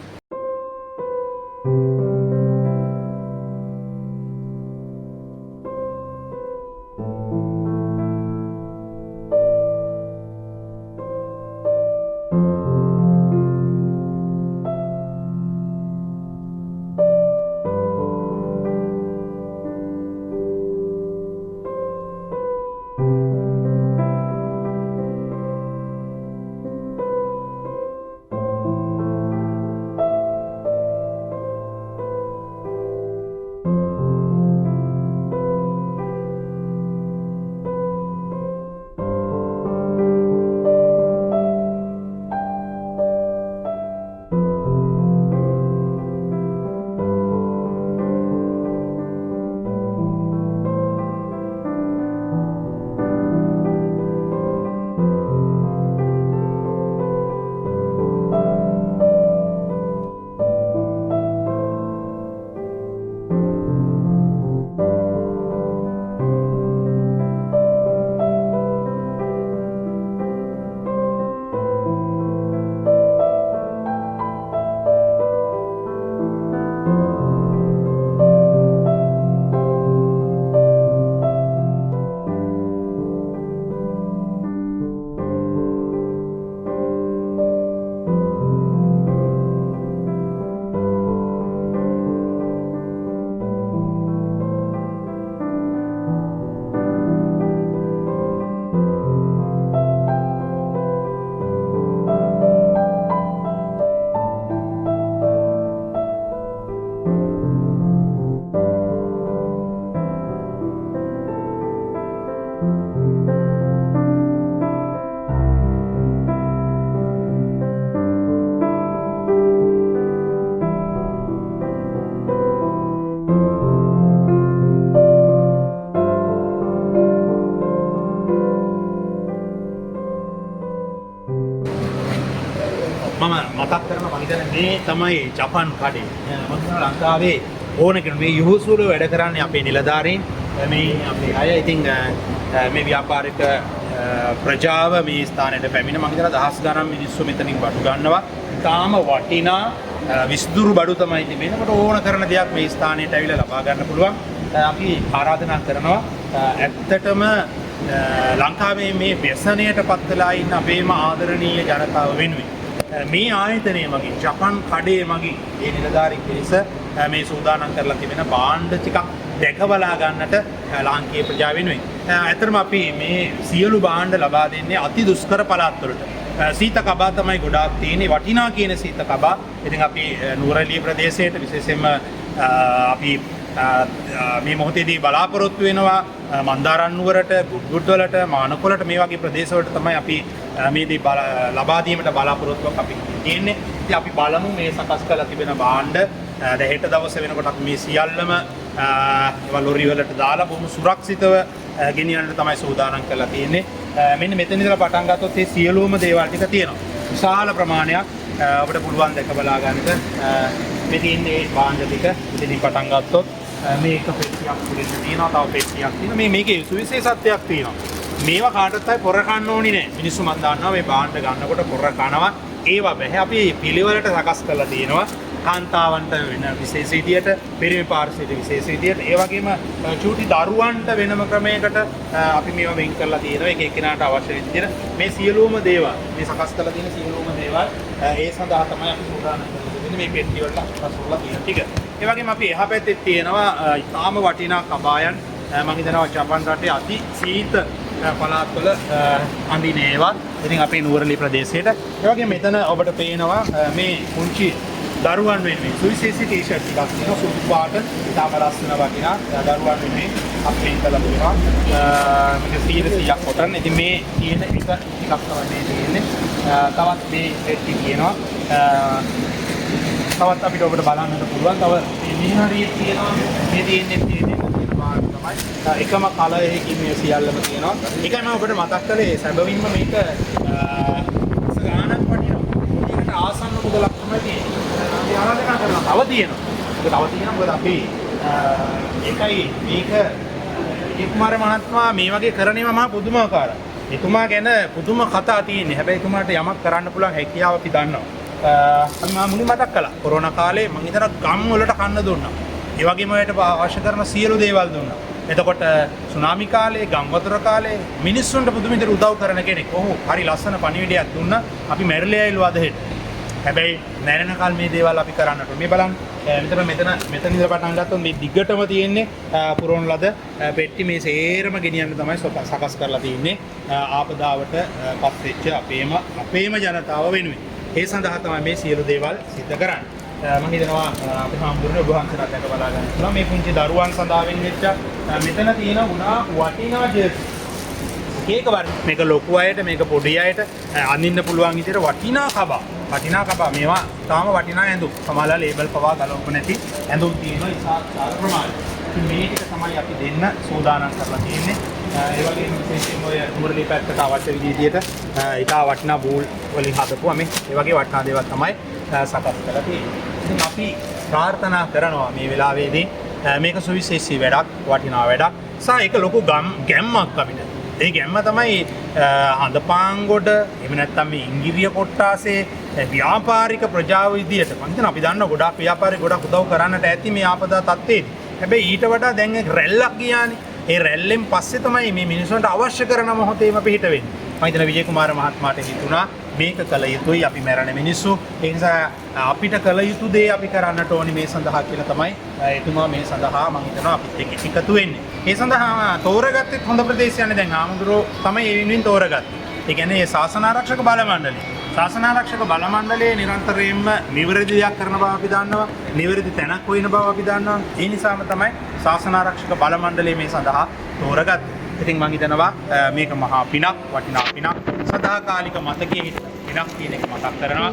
මතක් කරන මම හිතන්නේ මේ තමයි ජපාන් කඩේ. මම හිතනවා ලංකාවේ ඕන කෙනෙක් මේ යහුසුළු වැඩ කරන්නේ අපේ නිලධාරීන් මේ අපේ අය. ඉතින් මේ ව්‍යාපාරික ප්‍රජාව මේ ස්ථානයට පැමිණ මම හිතනවා දහස් ගණන් මිනිස්සු මෙතනින් බඩු ගන්නවා. තාම වටිනා විස්දුරු බඩු තමයි තිබෙන්නේ. කොට ඕන කරන දෙයක් මේ ස්ථානයට ඇවිල්ලා ලබා ගන්න පුළුවන්. අපි ආරාධනා කරනවා ඇත්තටම ලංකාවේ මේ ව්‍යසනයට පත් වෙලා ඉන්න අපේම ආදරණීය ජනතාව වෙනුවෙන් මේ ආයතනය මගින් ජපන් කඩේ මගින් මේ නිලධාරී පිරිස මේ සූදානම් කරලා තිබෙන භාණ්ඩ ටිකක් දැකබලා ගන්නට ලාංකීය ප්‍රජාව වෙනුවෙන්. ඇත්තටම අපි මේ සියලු භාණ්ඩ ලබා දෙන්නේ අති දුෂ්කර පළාත්වලට. සීත කබා තමයි ගොඩාක් තියෙන්නේ වටිනා කියන සීත කබා. ඉතින් අපි නුවරඑළිය ප්‍රදේශයට විශේෂයෙන්ම අපි මේ මොහොතේදී බලාපොරොත්තු වෙනවා මන්දාරම් නුවරට, ගුඩ්ගොඩවලට, මානකොළට මේ වගේ ප්‍රදේශවලට තමයි අපි මේ දේ ලබා දීමට බලාපොරොත්තුවක් අපි තියෙන්නේ. ඉතින් අපි බලමු මේ සකස් කරලා තිබෙන භාණ්ඩ දැන් හෙට දවසේ වෙනකොට අපි මේ සියල්ලම ඒවා ලොරි වලට දාලා බොහොම සුරක්ෂිතව ගෙනියන්නට තමයි සූදානම් කරලා තියෙන්නේ. මෙන්න මෙතන ඉඳලා පටන් ගත්තොත් මේ සියලුම දේවල් ටික තියෙනවා. විශාල ප්‍රමාණයක් අපිට පුළුවන් දැක බලා ගන්නට මේ තියෙන්නේ භාණ්ඩ ටික ඉතින් පටන් ගත්තොත් මේ එක පෙට්ටියක් පුරින්න තියෙනවා, තව පෙට්ටියක් තියෙනවා. මේකේ සුවිශේෂත්වයක් තියෙනවා. මේවා කාටවත් අය පොර කන්න ඕනේ නැහැ. මිනිස්සු මන් දන්නවා මේ භාණ්ඩ ගන්නකොට පොර කනවා. ඒවා බෑ. අපි පිළිවෙලට සකස් කරලා තියෙනවා. කාන්තාවන්ට වෙන විශේෂ විදියට, පිරිමි පාර්ශ්වයට විශේෂ විදියට, ඒ වගේම චූටි දරුවන්ට වෙනම ක්‍රමයකට අපි මේවා වෙන් කරලා තියෙනවා. එක එක්කෙනාට අවශ්‍ය විදියට මේ සියලුම දේවල්, මේ සකස් කරලා තියෙන සියලුම දේවල් ඒ සඳහා තමයි අපි සූදානම් කරන්නේ මේ පෙට්ටිය වලට සකස් කරලා තියෙන ටික. ඒ වගේම අපි එහා පැත්තේ තියෙනවා ඉතාම වටිනා කබායන්. මම හිතනවා ජපාන් රටේ අති සීත පළාත්වල අඳින ඒවා. ඉතින් අපේ නුවරඑළිය ප්‍රදේශයට. ඒ වගේම මෙතන ඔබට පේනවා මේ පුංචි දරුවන් වෙනුවෙන් සුවිශේෂී ටී-ෂර්ට් ටිකක් තියෙනවා. සුදු පාට ඉතාම ලස්සන වටිනා දරුවන් වෙනුවෙන් අපි කළා තියෙනවා. මේක 100ක් කොටන්. ඉතින් මේ තියෙන එක ටිකක් තමයි තියෙන්නේ. තවත් මේ පෙට්ටි තියෙනවා. තවත් අපිට ඔබට බලන්නට පුළුවන්. තව මේ හරියට තියෙනවා. මේ තියෙන්නේ තමයි එකම කලයකින් මේ සියල්ලම තියෙනවා. ඒකයි මම ඔබට මතක් කළේ සැබවින්ම මේක ගානක් වටිනවා. ඒකට ආසන්න මුදලක් තමයි තියෙන්නේ. අපි ආරාධනා කරනවා තව තියෙනවා. ඒක තව තියෙනවා මොකද අපි ඒකයි මේක කුමාර මහත්මයා මේ වගේ කරන ඒවා මහා පුදුමාකාරයි. එතුමා ගැන පුදුම කතා තියෙන්නේ. හැබැයි එතුමාට යමක් කරන්න පුළුවන් හැකියාව අපි දන්නවා. අපි මුලින් මතක් කළා කොරෝනා කාලේ මම හිතන ගම් වලට කන්න දුන්නා. ඒ වගේම ඒකට අවශ්‍ය කරන සියලු දේවල් දුන්නා. එතකොට සුනාමි කාලේ, ගම් වතුර කාලේ මිනිස්සුන්ට පුදුම විදිහට උදව් කරන කෙනෙක්. ඔහු හරි ලස්සන පණිවිඩයක් දුන්නා. අපි මැරිලා ඇවිල්ලා අද හෙට. හැබැයි නැරෙන කල් මේ දේවල් අපි කරන්නට මේ බලන්න. මෙතන ඉඳලා පටන් ගත්තොත් මේ දිගටම තියෙන්නේ පුරවන ලද පෙට්ටි මේ සේරම ගෙනියන්න තමයි සකස් කරලා තියෙන්නේ. ආපදාවට පත් වෙච්ච අපේම ජනතාව වෙනුවෙන්. ඒ සඳහා තමයි මේ සියලු දේවල් සිද්ධ කරන්නේ. මම හිතනවා අපි හම්බුනේ ඔබ වහන්සේලා දැක බලා ගන්න පුළුවන්. මේ පුංචි දරුවන් සඳහා වෙන් වෙච්ච මෙතන තියෙන වටිනා ජර්සි. ඒක වර මේක ලොකු අයට, මේක පොඩි අයට අඳින්න පුළුවන් විදිහට වටිනා කබා. වටිනා කබා මේවා තාම වටිනා ඇඳුම්. සමහරවල් ලේබල් පවා ගලවපු නැති ඇඳුම් තියෙනවා ඉස්සාර ප්‍රමාණය. ඉතින් මේ ටික තමයි අපි දෙන්න සූදානම් කරලා තියෙන්නේ. ඒ වගේම විශේෂයෙන්ම ඔය නුවරඑළිය පැත්තට අවශ්‍ය විදිහට ඉතා වටිනා බූල් වලින් හදපුවා මේ. ඒ වගේ වටිනා දේවල් තමයි සකස් කරලා තියෙන්නේ. ඉතින් අපි ප්‍රාර්ථනා කරනවා මේ වෙලාවේදී මේක සුවිශේෂී වැඩක්, වටිනා වැඩක්. ඒක ලොකු ගැම්මක් අපිට. ඒ ගැම්ම තමයි හඳපාංගොඩ එහෙම නැත්නම් මේ ඉංගිරිය කොට්ටාසේ ව්‍යාපාරික ප්‍රජාව විදියට මම හිතනවා අපි දන්නවා ගොඩාක් ව්‍යාපාරේ ගොඩක් උදව් කරන්නට ඇති මේ ආපදා තත්ත්වයේදී. හැබැයි ඊට වඩා දැන් රැල්ලක් ගියානේ. ඒ රැල්ලෙන් පස්සේ තමයි මේ මිනිස්සුන්ට අවශ්‍ය කරන මොහොතේම පිට වෙන්නේ. මම හිතනවා විජේ කුමාර මහත්මයාට හිතුණා මේක කළ යුතුයි අපි මැරෙන මිනිස්සු. ඒ නිසා අපිට කළ යුතු දේ අපි කරන්නට ඕනේ මේ සඳහා කියලා තමයි එතුමා මේ සඳහා මම හිතනවා අපිත් එක්ක එකතු වෙන්නේ. ඒ සඳහා තෝරගත්තේ හොඳ ප්‍රදේශයන්නේ දැන් ආමුදුරෝ තමයි ඒ වෙනුවෙන් තෝරගත්තේ. ඒ කියන්නේ මේ ශාසනාරක්ෂක බල මණ්ඩලය. ශාසනාරක්ෂක බල මණ්ඩලයේ නිරන්තරයෙන්ම නිවැරදි දෙයක් කරන බව අපි දන්නවා. නිවැරදි තැනක් හොයන බව අපි දන්නවා. ඒ නිසාම තමයි ශාසනාරක්ෂක බල මණ්ඩලය මේ සඳහා තෝරගත්තේ. ඉතින් මම හිතනවා මේක මහා පිනක්, වටිනා පිනක්, සදාකාලික මතකයේ පිනක් කියන එක මතක් කරනවා.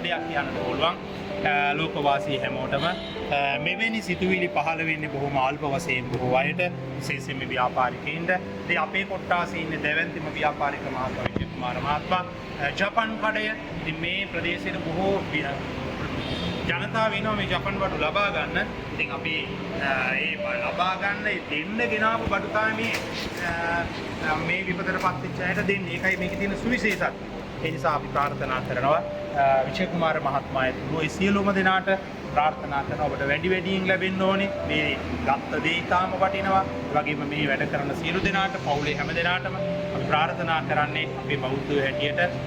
දෙයක් කියන්න පුළුවන්. ලෝකවාසී හැමෝටම මෙවැනි සිතුවිලි පහළ වෙන්නේ බොහොම අල්ප වශයෙන් බොහෝ අයට විශේෂයෙන්ම ව්‍යාපාරිකයින්ට. ඉතින් අපේ කොට්ටාසේ ඉන්න දැවැන්තිම ව්‍යාපාරික මහත්මයා විජය කුමාර මහත්මයා ජපන් කඩය ඉතින් මේ ප්‍රදේශයේ බොහෝ ජනතාව වෙනවා මේ ජපන් බඩු ලබා ගන්න. ඉතින් අපි ඒ ලබා ගන්න දෙන්න ගෙනාවු බඩු තමයි මේ විපතටපත් වෙච්ච අයට දෙන්නේ. ඒකයි මේකේ තියෙන සුවිශේෂත්වය. ඒ නිසා අපි ප්‍රාර්ථනා කරනවා විජය කුමාර මහත්මයා ඇතුළු ඒ සියලුම දෙනාට ප්‍රාර්ථනා කරනවා ඔබට වැඩි වැඩියෙන් ලැබෙන්න ඕනේ. මේ ගත්ත දේ ඊටාම වටිනවා. ඒ වගේම මේ වැඩ කරන සියලු දෙනාට පවුලේ හැම දෙනාටම අපි ප්‍රාර්ථනා කරන්නේ අපේ බෞද්ධයෝ හැටියට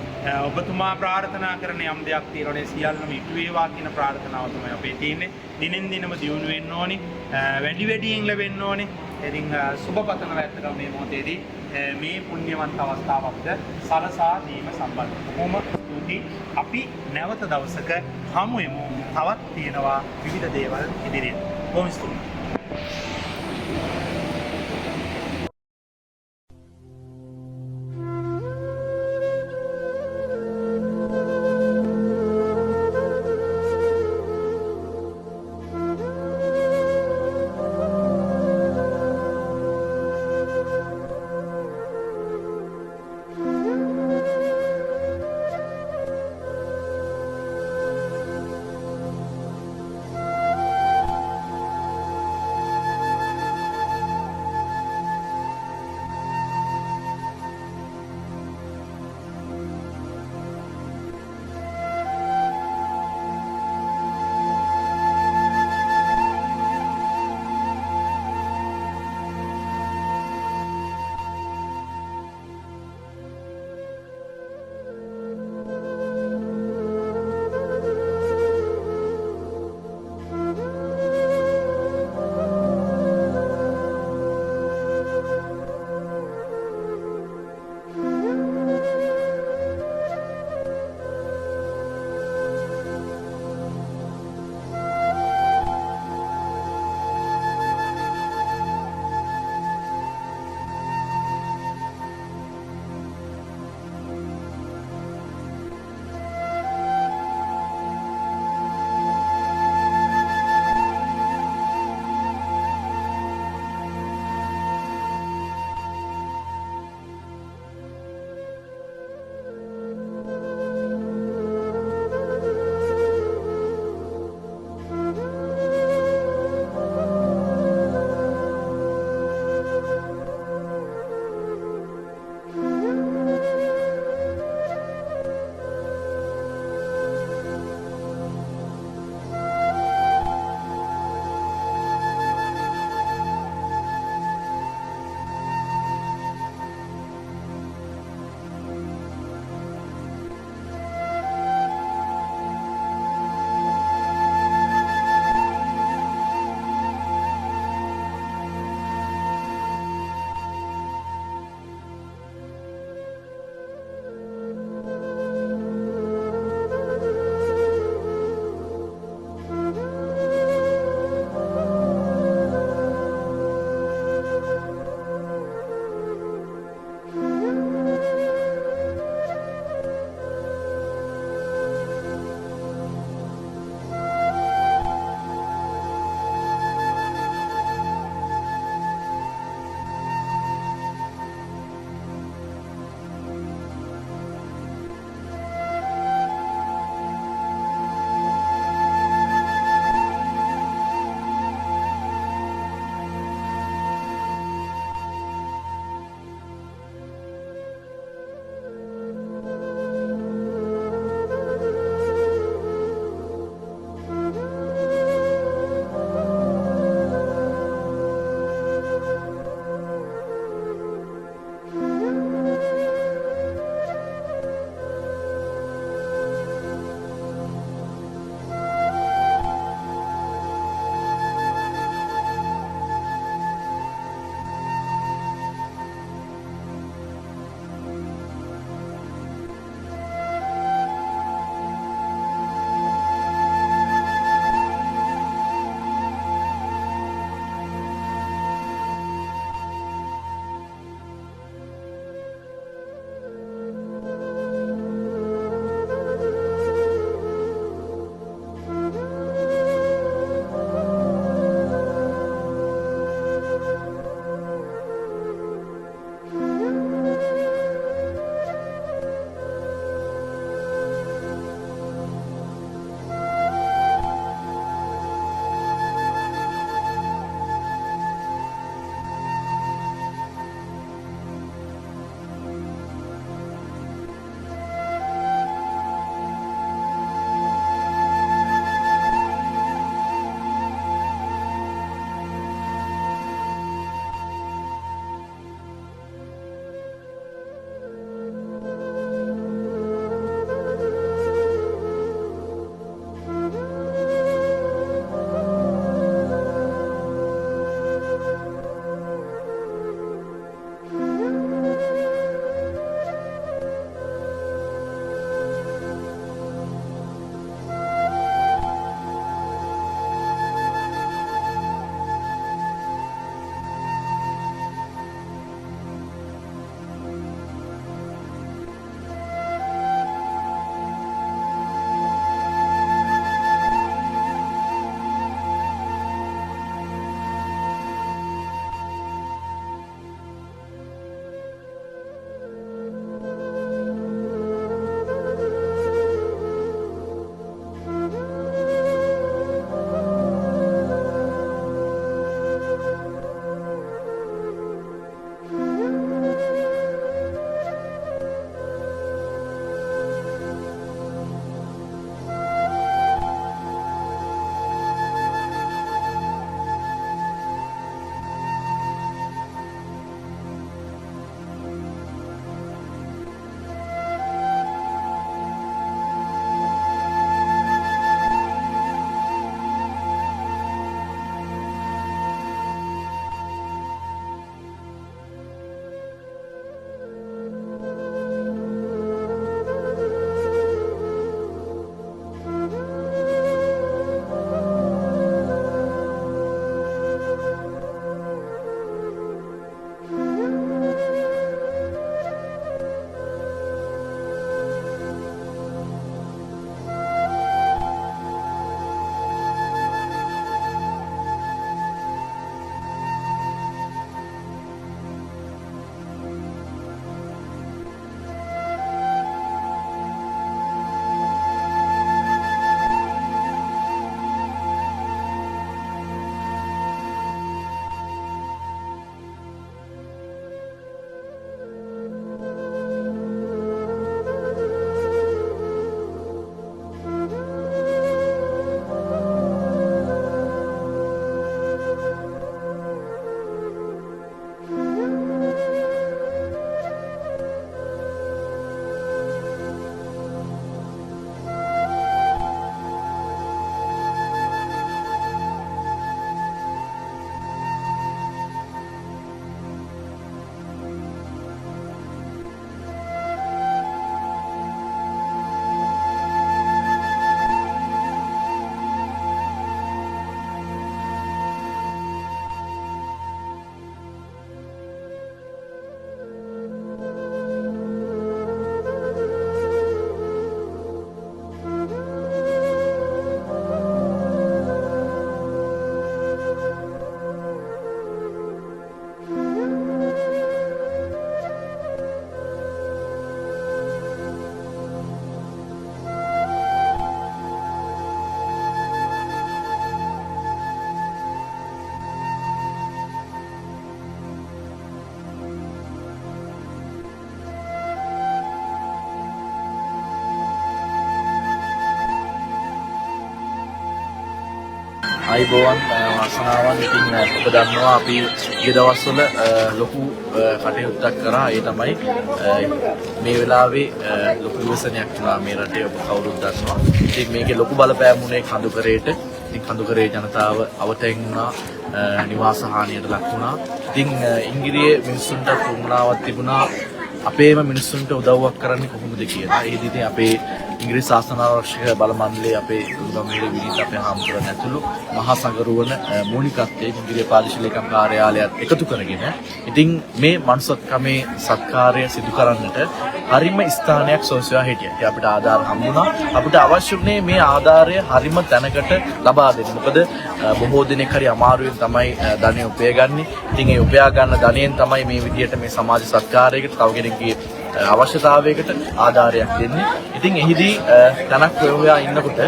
ඔබතුමා ප්‍රාර්ථනා කරන යම් දෙයක් තියෙනවනේ සියල්ලම ඉටු වේවා කියන ප්‍රාර්ථනාව තමයි අපේ තියෙන්නේ. දිනෙන් දිනම දියුණු වෙන්න ඕනේ. වැඩි වැඩියෙන් ලැබෙන්න ඕනේ. ඉතින් සුබපතන වැත්තකම මේ මොහොතේදී මේ පුණ්‍යවන්ත අවස්ථාව අපිට සලසා දීම සම්බන්ධ. කොහොම ස්තුතියි. අපි නැවත දවසක හමු වෙමු. තවත් තියෙනවා විවිධ දේවල් ඉදිරියට. බොහොම ස්තුතියි. අයිබෝවන් වාසනාවන්. ඉතින් ඔබ දන්නවා අපි ඊ දවස්වල ලොකු කටයුත්තක් කරා. ඒ තමයි මේ වෙලාවේ ලොකු විශ්වසනයක් වුණා මේ රටේ. ඔබ කවුරුත් දන්නවා. ඉතින් මේකේ ලොකු බලපෑම් වුණේ කඳුකරේට. ඉතින් කඳුකරේ ජනතාව අවතෙන් වුණා, නිවාස හානියට ලක් වුණා. ඉතින් ඉංග්‍රීසියේ මිනිස්සුන්ට උවමනාවක් තිබුණා අපේම මිනිස්සුන්ට උදව්වක් කරන්නේ කොහොමද කියලා. ඒදී ඉතින් අපේ ඉංග්‍රීසි ශාසන ආරක්ෂක බල මණ්ඩලයේ අපේ ගම්මේ විනීත අපේ හාමුදුරන් ඇතුළු මහා සංඝරුවන මූලිකත්වයේ ඉංග්‍රීසි ප්‍රාදේශීය ලේකම් කාර්යාලයත් එකතු කරගෙන ඉතින් මේ මනුස්සත්කමේ සත්කාරය සිදු කරන්නට හරිම ස්ථානයක් සොයසොයා හිටියා. ඉතින් අපිට ආධාර හම්බුණා. අපිට අවශ්‍ය වුණේ මේ ආධාරය හරිම තැනකට ලබා දෙන්න. මොකද බොහෝ දෙනෙක් හරි අමාරුවෙන් තමයි ධනෙ උපයගන්නේ. ඉතින් ඒ උපයා ගන්න ධනෙන් තමයි මේ විදියට මේ සමාජ සත්කාරයකට තව කෙනෙක්ගේ අවශ්‍යතාවයකට ආධාරයක් දෙන්නේ. ඉතින් එහිදී තනක් හොයා ඉන්නකොට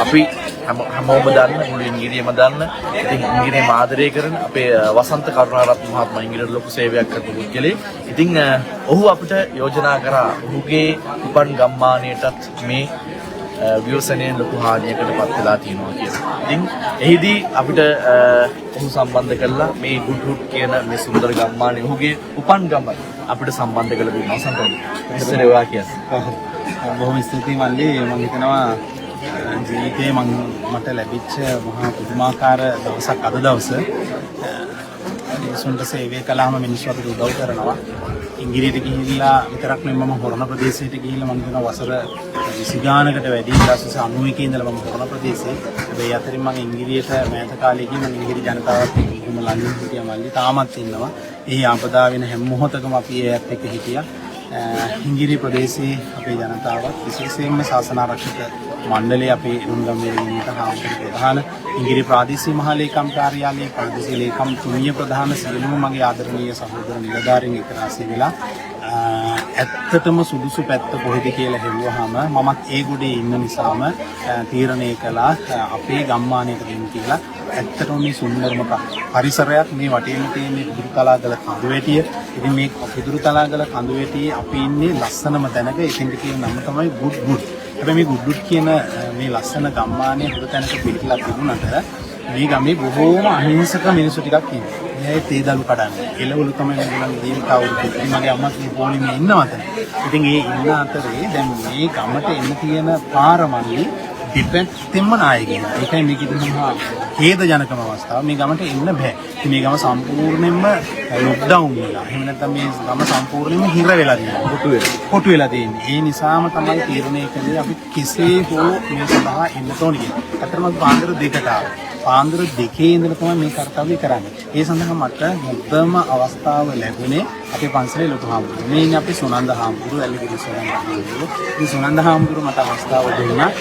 අපි හැමෝම දන්න මුළු ඉංග්‍රීසියම දන්න ඉතින් ඉංග්‍රීසියම ආදරය කරන අපේ වසන්ත කරුණාරත්න මහත්මයා ඉංග්‍රීසි ලොකු සේවයක් කරපු පුද්ගලෙක්. ඉතින් ඔහු අපිට යෝජනා කරා ඔහුගේ උපන් ගම්මානයටත් මේ ව්‍යවසනයෙන් ලොකු හානියකට පත් වෙලා තියෙනවා කියලා. ඉතින් එහිදී අපිට ඔහු සම්බන්ධ කරලා මේ ගුඩ්හුඩ් කියන මේ සුන්දර ගම්මානයේ ඔහුගේ උපන් ගම අපිට සම්බන්ධ කරලා දුන්නා. සම්බන්ධ. ඉස්සර ඒවා කියන්නේ. බොහොම ස්තුතියි මල්ලි. මම හිතනවා ජීවිතේ මට ලැබිච්ච මහා පුදුමාකාර දවසක් අද දවස. මිනිසුන්ට සේවය කළාම මිනිස්සු අපිට උදව් කරනවා. ඉංග්‍රීසියට ගිහිල්ලා විතරක් නෙමෙයි මම හොරණ ප්‍රදේශයට ගිහිල්ලා මම හිතනවා වසර 20 ගානකට වැඩි 1991 ඉඳලා මම හොරණ ප්‍රදේශේ. හැබැයි අතරින් මම ඉංග්‍රීසියට මෑත කාලේදී මම ඉංග්‍රීසි ජනතාවත් එක්ක කොහොම ලංගින් හිටියා මල්ලි. තාමත් ඉන්නවා. ඒ ආපදා වෙන හැම මොහොතකම අපි ඒත් එක්ක හිටියා. ඉංග්‍රීසි ප්‍රදේශයේ අපේ ජනතාවත් විශේෂයෙන්ම ශාසන ආරක්ෂක මණ්ඩලයේ අපේ රුංගම්මේ විනීත හාමුදුරුවෝ ප්‍රධාන ඉංග්‍රීසි ප්‍රාදේශීය මහා ලේකම් කාර්යාලයේ ප්‍රාදේශීය ලේකම් තුමිය ප්‍රධාන සියලුම මගේ ආදරණීය සහෝදර නිලධාරීන් එක්ක රාශී වෙලා ඇත්තටම සුදුසු පැත්ත කොහෙද කියලා හෙව්වහම මමත් ඒ ගොඩේ ඉන්න නිසාම තීරණය කළා අපේ ගම්මානයට දෙන්න කියලා. ඇත්තටම මේ සුන්දරම පරිසරයක් මේ වටේම තියෙන පිදුරුතලාගල කඳුවැටිය. ඉතින් මේ පිදුරුතලාගල කඳුවැටියේ අපි ඉන්නේ ලස්සනම තැනක. ඉතින් කියන නම තමයි ගුඩ්හුඩ්. හැබැයි මේ ගුඩ්හුඩ් කියන මේ ලස්සන ගම්මානයේ හුරු තැනක පිටලා තිබුණාට මේ ගමේ බොහෝම අහිංසක මිනිස්සු ටිකක් ඉන්නවා. මේ තේදලු කඩන්නේ. එළවලු තමයි මේගොල්ලන් ජීවිතාවුරු. මගේ අම්මත් මේ පොලිමේ ඉන්නවද? ඉතින් ඒ ඉන්න අතරේ දැන් මේ ගමට එන්න තියෙන පාරමල්ලි දෙපැත්තෙන්ම නායකයන්. ඒකයි මේක ඉතින් ඛේදජනකම අවස්ථාව. මේ ගමට එන්න බෑ. ඉතින් මේ ගම සම්පූර්ණයෙන්ම ලොක්ඩවුන් වෙලා. එහෙම නැත්නම් මේ ගම සම්පූර්ණයෙන්ම හිර වෙලා තියෙනවා. කොටු වෙලා තියෙන්නේ. ඒ නිසාම තමයි තීරණය කළේ අපි කෙසේ හෝ මේ සඳහා එන්න ඕනේ කියලා. අතරම පාන්දර දෙකට ආවා. පාන්දර දෙකේ ඉඳලා තමයි මේ කාර්යය කරන්නේ. ඒ සඳහා මට මුදම අවස්ථාව ලැබුණේ අපේ පන්සලේ ලොකු හාමුදුරුවෝ. මේ ඉන්නේ අපේ සුනන්ද හාමුදුරුවෝ, ඇල්ලිගිරි සුනන්ද හාමුදුරුවෝ. මේ සුනන්ද හාමුදුරුවෝ මට අවස්ථාව දුන්නා.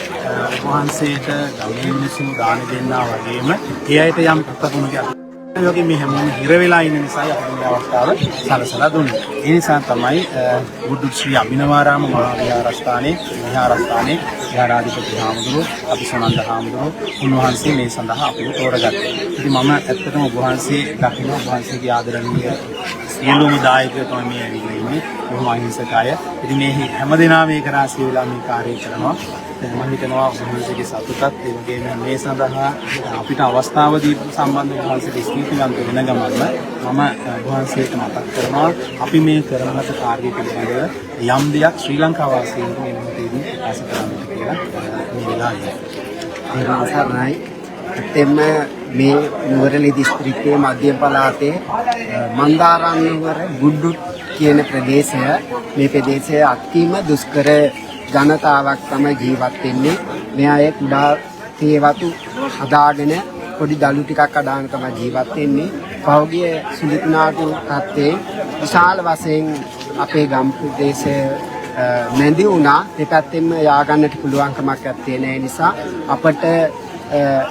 වහන්සේට ගමේ මිනිස්සු දාන දෙන්නා වගේම ඒ අයට යම් පුතකුණුගේ ඒ වගේ මේ හැමෝම හිර වෙලා ඉන්න නිසා අපිට මේ අවස්ථාව සලසලා දුන්නා. ඒ නිසා තමයි ගුඩ්හුඩ් ශ්‍රී අභිනවාරාම මහා විහාරස්ථානයේ විහාරාධිපති හාමුදුරුවෝ අපි සුනන්ද හාමුදුරුවෝ උන්වහන්සේ මේ සඳහා අපිව තෝරගත්තා. ඉතින් මම ඇත්තටම ඔබ වහන්සේ දකින්න ඔබ වහන්සේගේ ආදරණීය සියලුම දායකයෝ තමයි මේ ඇවිල්ලා ඉන්නේ. බොහොම අහිංසකය. ඉතින් මේ හැමදෙනා මේක රාශී වෙලා මේ කාර්යය කරනවා. මම හිතනවා ඔබවහන්සේගේ සතුටත් ඒ වගේම මේ සඳහා අපිට අවස්ථාව දීපු සම්බන්ධ ඔබවහන්සේට ස්තුතිවන්ත වෙන ගමන්ම මම ඔබවහන්සේට මතක් කරනවා අපි මේ කරන ලද කාර්ය පිළිබඳව යම් දෙයක් ශ්‍රී ලංකා වාසීන්ට මේ මොහොතේදී ප්‍රකාශ කරන්නට කියලා මේ වෙලාවේ. සරණයි. එතෙම මේ නුවරඑළිය දිස්ත්‍රික්කයේ මධ්‍යම පළාතේ මන්දාරම් නුවර ගුඩ්හුඩ් කියන ප්‍රදේශය මේ ප්‍රදේශයේ අතිම දුෂ්කර ජනතාවක් තමයි ජීවත් වෙන්නේ. මේ අය කුඩා තේවතු හදාගෙන පොඩි දළු ටිකක් අදාන තමයි ජීවත් වෙන්නේ. පහුගිය සුලිතුනාටු තත්ත්වයේ විශාල වශයෙන් අපේ ගම් ප්‍රදේශය නැඳි වුණා. දෙපැත්තෙන්ම යා ගන්නට පුළුවන්කමක් නැත්තේ නෑ නිසා අපට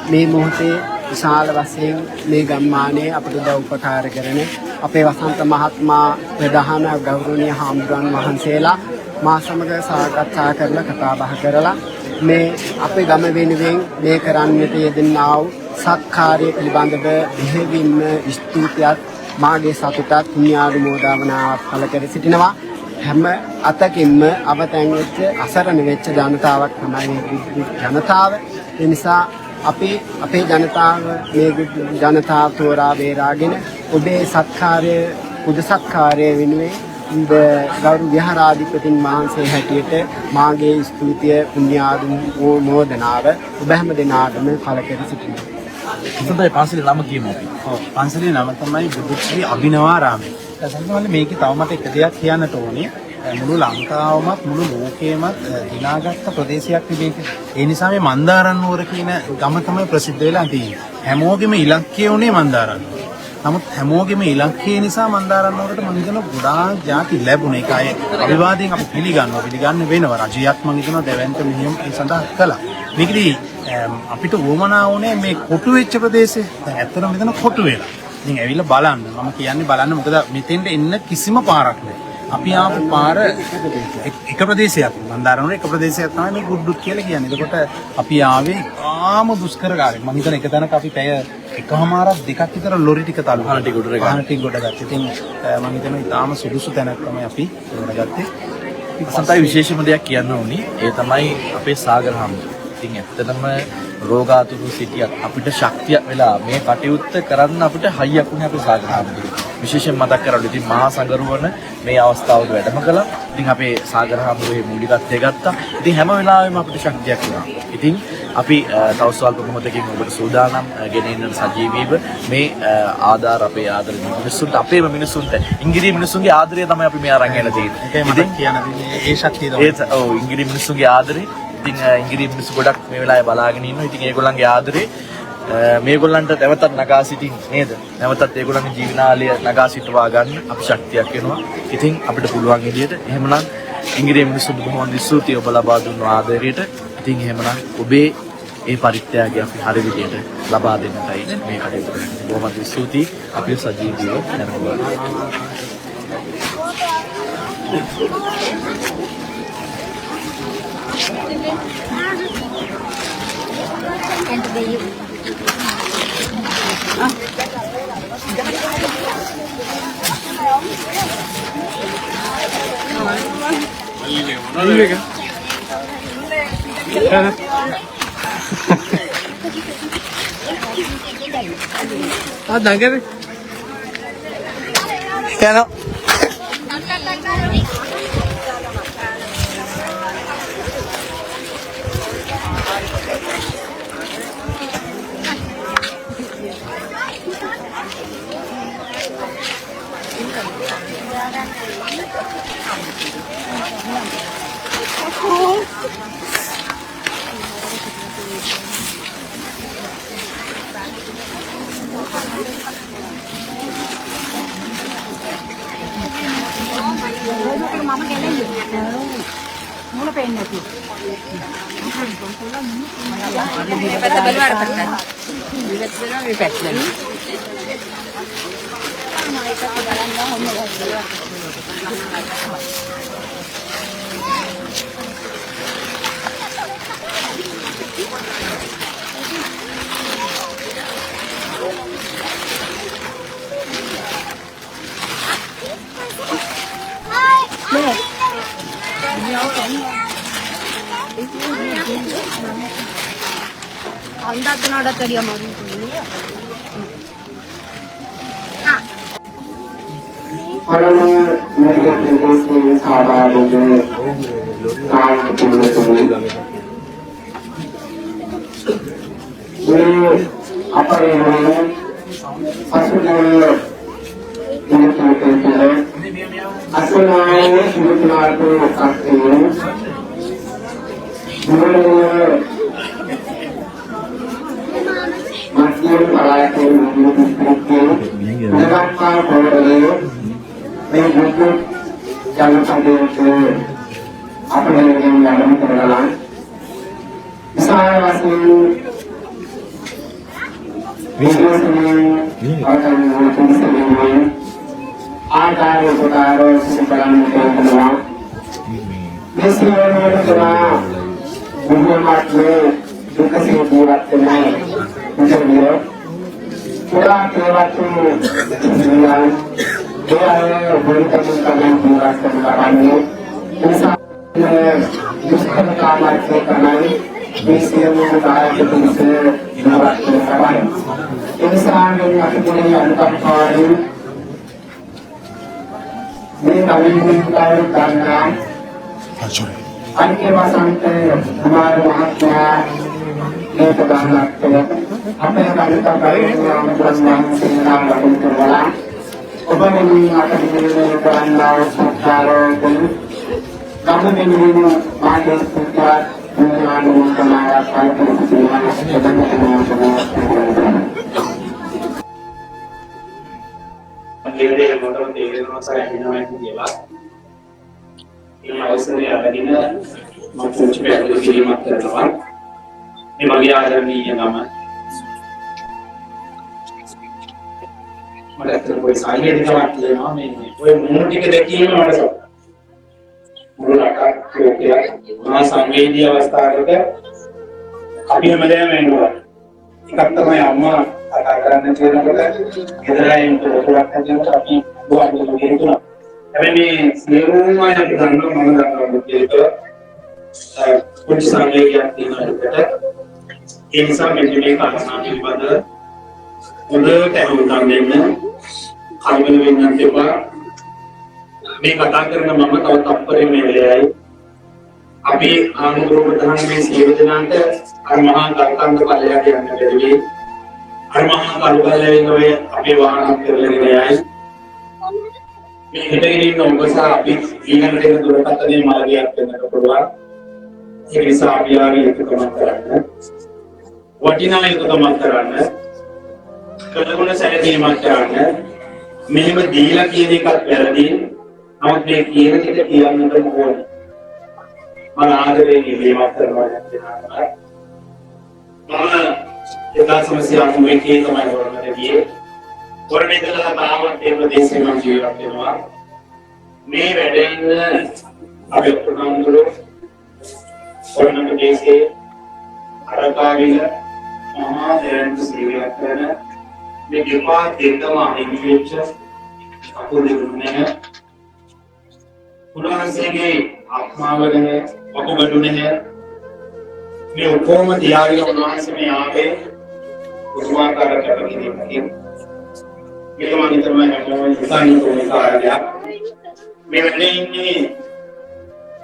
මේ මොහොතේ විශාල වශයෙන් මේ ගම්මානයේ අපට උදව් උපකාර කරන අපේ වසන්ත මහත්මයා ප්‍රධාන ගෞරවනීය හාමුදුරන් වහන්සේලා මා සමග සාකච්ඡා කරලා කතා බහ කරලා මේ අපේ ගම වෙනුවෙන් මේ කරන්නට යෙදෙනා වූ සත්කාරය පිළිබඳව දෙහිවින්ම ස්තුතියක් මාගේ සතුටත් පුණ්‍යානුමෝදනාවක් පළ කර සිටිනවා. හැම අතකින්ම අවතැන් වෙච්ච අසරණ වෙච්ච ජනතාවක් තමයි මේ ජනතාව. ඒ නිසා අපේ ජනතාව මේ ජනතාව තෝරා බේරාගෙන ඔබේ සත්කාරය පුද සත්කාරය වෙනුවෙන් ගෞරව විහාරාධිපතින් වහන්සේ හැටියට මාගේ ස්තුතිය පුණ්‍යානුමෝදනාව ඔබ හැම දෙනාටම පළ කර සිටිනවා. සඳයි පන්සලේ නම කියමු අපි. ඔව් පන්සලේ නම තමයි බුදුශ්‍රී අභිනවාරාමය. සම්පූර්ණ මේකේ තව මට එක දෙයක් කියන්නට ඕනේ. මුළු ලංකාවමත් මුළු ලෝකෙමත් දිනාගත්ත ප්‍රදේශයක් මේක. ඒ නිසා මේ මන්දාරන්නුවර කියන ගම තමයි ප්‍රසිද්ධ වෙලා තියෙන්නේ. හැමෝගෙම ඉලක්කය උනේ මන්දාරන්නුවර. නමුත් හැමෝගෙම ඉලක්කය නිසා මන්දාරන්නුවරට මම හිතනවා ගොඩාක් ಜಾති ලැබුණේ. ඒකයි අවිවාදයෙන් අපි පිළිගන්න වෙනවා. රජයක් මම හිතනවා දෙවන්ත මෙහෙයුම් ඒ සඳහා කළා. මේකදී අපිට වොමනා වුණේ මේ කොටු වෙච්ච ප්‍රදේශේ. දැන් ඇත්තටම මෙතන කොටු වෙලා. ඉතින් ඇවිල්ලා බලන්න. මම කියන්නේ බලන්න මොකද මෙතෙන්ට එන්න කිසිම පාරක් නැහැ. අපි ආපු පාර එක ප්‍රදේශයක් මන්දාරනුවර එක ප්‍රදේශයක් තමයි මේ ගුඩ්ඩුත් කියලා කියන්නේ. එතකොට අපි ආවේ ආම දුෂ්කර කාර්යයක්. මම හිතන එක තැනක අපි පැය එකමාරක් දෙකක් විතර ලොරි ටික තල්ලු කරා. ටික ගොඩ ගත්තා. ඉතින් මම හිතනවා ඊටාම සුදුසු තැනක් තමයි අපි ගොඩගත්තේ. සන්තයි විශේෂම දෙයක් කියන්න ඕනි. ඒ තමයි අපේ සාගර හාමුදුරුවෝ. ඉතින් ඇත්තටම රෝගාතුරු සිටියත් අපිට ශක්තිය වෙලා මේ කටයුත්ත කරන්න අපිට හයියක් වුණේ අපේ සාගර හාමුදුරුවෝ. විශේෂයෙන් මතක් කරගන්න. ඉතින් මහා සංගරුවන මේ අවස්ථාවට වැඩම කළා. ඉතින් අපේ සාගර හාමුදුරුවෝ මූලිකත්වය ගත්තා. ඉතින් හැම වෙලාවෙම අපිට ශක්තියක් වුණා. ඉතින් අපි තව ස්වල්ප මොහොතකින් ඔබට සූදානම් ගෙනෙන්න සජීවීව මේ ආධාර අපේ ආදරණීය මිනිස්සුන්ට අපේම මිනිස්සුන්ට ඉංග්‍රීසි මිනිස්සුන්ගේ ආදරය තමයි අපි මේ අරන් එන්න තියෙන්නේ. ඒකයි මම කියන්නේ ඒ ශක්තිය තමයි. ඔව් ඉංග්‍රීසි මිනිස්සුන්ගේ ආදරේ. ඉතින් ඉංග්‍රීසි මිනිස්සු ගොඩක් මේ වෙලාවේ බලාගෙන ඉන්නවා. ඉතින් ඒගොල්ලන්ගේ ආදරේ මේගොල්ලන්ට නැවතත් නගා සිටින් නේද? නැවතත් ඒගොල්ලන්ගේ ජීවනාලය නගා සිටවා ගන්න අපි ශක්තියක් වෙනවා. ඉතින් අපිට පුළුවන් විදියට එහෙමනම් ඉංග්‍රීසි මිනිස්සුන්ට බොහොම ස්තුතියි ඔබ ලබා දුන්නු ආදරයට. ඉතින් එහෙමනම් ඔබේ ඒ පරිත්‍යාගය අපි හරි විදියට ලබා දෙන්නටයි මේ කටයුතු කරන්නේ. බොහොම ස්තුතියි අපි සජීවීව යනවා. මේ සියලුම දායක පිරිස දිනවත් කරවයි. එනිසාගේ අපේ අනුකම්පාවෙන් මේ කවියෙන් කාර්ය කරනා අනිකේ වසන්ත කුමාර මහත්මයා මේ ප්‍රධානත්වය අපේ කවිතාවේදී ආමන්ත්‍රණ සේනා ලබන කරලා ඔබ මේ අකටේ කරන්නා සත්කාරයෙන් ගමනෙන්න මාගේ පුත්‍රයා මුලානෝ සමාජ සාහිත්‍ය දෙවියන් මොකද තේරෙනවා සරහිනවා කියලා. මේ අවසරය ලැබෙන මම පුංචි පැහැදිලි කිරීමක් කරනවා. මේ මගේ ආදරණීය නම මට අතට કોઈ සාහිත්‍යයක් තියෙනවා මේ ඔය මොන ටික දැකීම මට මුලකට මහා සංවේදී අවස්ථාවක අපි හැමදේම එනවා. එකක් තමයි අම්මා කතා කරන්න කියනකොට ගෙදරින් පොරක් හදනකොට අපි ගොඩක් දෙන්නා. හැබැයි මේ සියලුම අය අපි දන්නවා මම දන්නවා මේක පොඩි සංවේගයක් තියෙනකොට ඒ නිසා මෙන්න මේ කාරණා පිළිබඳව හොඳට අහුම්කම් දෙන්න කල්පන වෙන්නත් එපා. මේ කතා කරන මම තව තප්පරෙම වෙලෙයි අපි ආමුද්‍රෝ ප්‍රධාන මේ සියලු දෙනාට අර මහා කල්කන්ද පල්ලයට යන්න බැරි අර මහා කල්පලයෙන් ඔය අපේ වාහන කරගෙන යයි මේ හිතගෙන ඉන්න ඔබස අපි ඊළඟට එන දුරකථනයේ මාර්ගයක් වෙන්නට පුළුවන්. ඒ නිසා අපි ආගේ යුතුකමක් කරන්න වටිනා යුතුකමක් කරන්න කලගුණ සැලකීමක් කරන්න මෙහෙම දීලා කියන එකත් වැරදි. නමුත් මේ කියන එක කියන්නට ඕනේ. මම ආදරයෙන් ඉල්ලීමක් කරනවා නැත්නම් මම 1991 තමයි වරණට ගියේ. වරණේ ඉඳලා තාමත් ඒ ප්‍රදේශේ මම ජීවත් වෙනවා. මේ වැඩෙන්න අපි ප්‍රධානතුරු වරණ ප්‍රදේශයේ අරකාවිල මහා දෙරණ සේවයක් කරන මේ දෙපා දෙකම අහිමිවෙච්ච අකුරුනේ උන්වහන්සේගේ ආත්මාවරණය වකුගඩුනේ මේ උපෝම දියාරිය උන්වහන්සේ මේ ආවේ උතුමාකාර කැපකිරීමකින් මේක මම හිතනවා හැමෝම හිතන්නේ කොහොමද කාර්යයක් මේ වෙන්නේ ඉන්නේ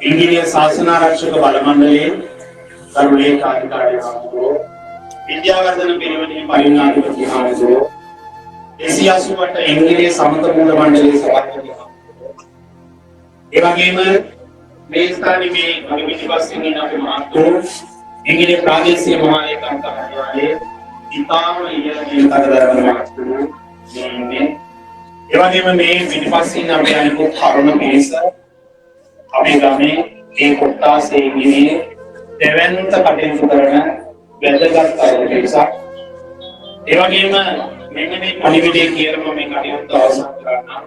ඉංග්‍රීසි ශාසන ආරක්ෂක බල මණ්ඩලයේ කරුණේ කාර්යකාරී ආමතුරු විද්‍යාවර්ධන පිරිවෙනේ පරිණාමික විහාරසෝ 188 ඉංග්‍රීසි සමත මූල මණ්ඩලයේ සභාපති ඒ වගේම මේ ස්ථානයේ මේ මගේ පිටිපස්සෙන් ඉන්න අපේ මහත්තුරු ඉංග්‍රීසි ප්‍රාදේශීය මහා ඒකාන්ත කාර්යාලයේ ඉතාම ඉහළින් කඩදාසිය මහත්තුරු මේ ඒ වගේම මේ පිටිපස්සෙන් ඉන්න අපේ අනිකුත් කරුණ පිරිස අපේ ගමේ මේ කොට්ටාසේ ඉන්නේ දෙවන්ත කටයුතු කරන වැදගත් අය පිරිසක්. ඒ වගේම මෙන්න මේ පරිවිඩය කියලා මේ කටයුත්ත අවසන් කරනවා.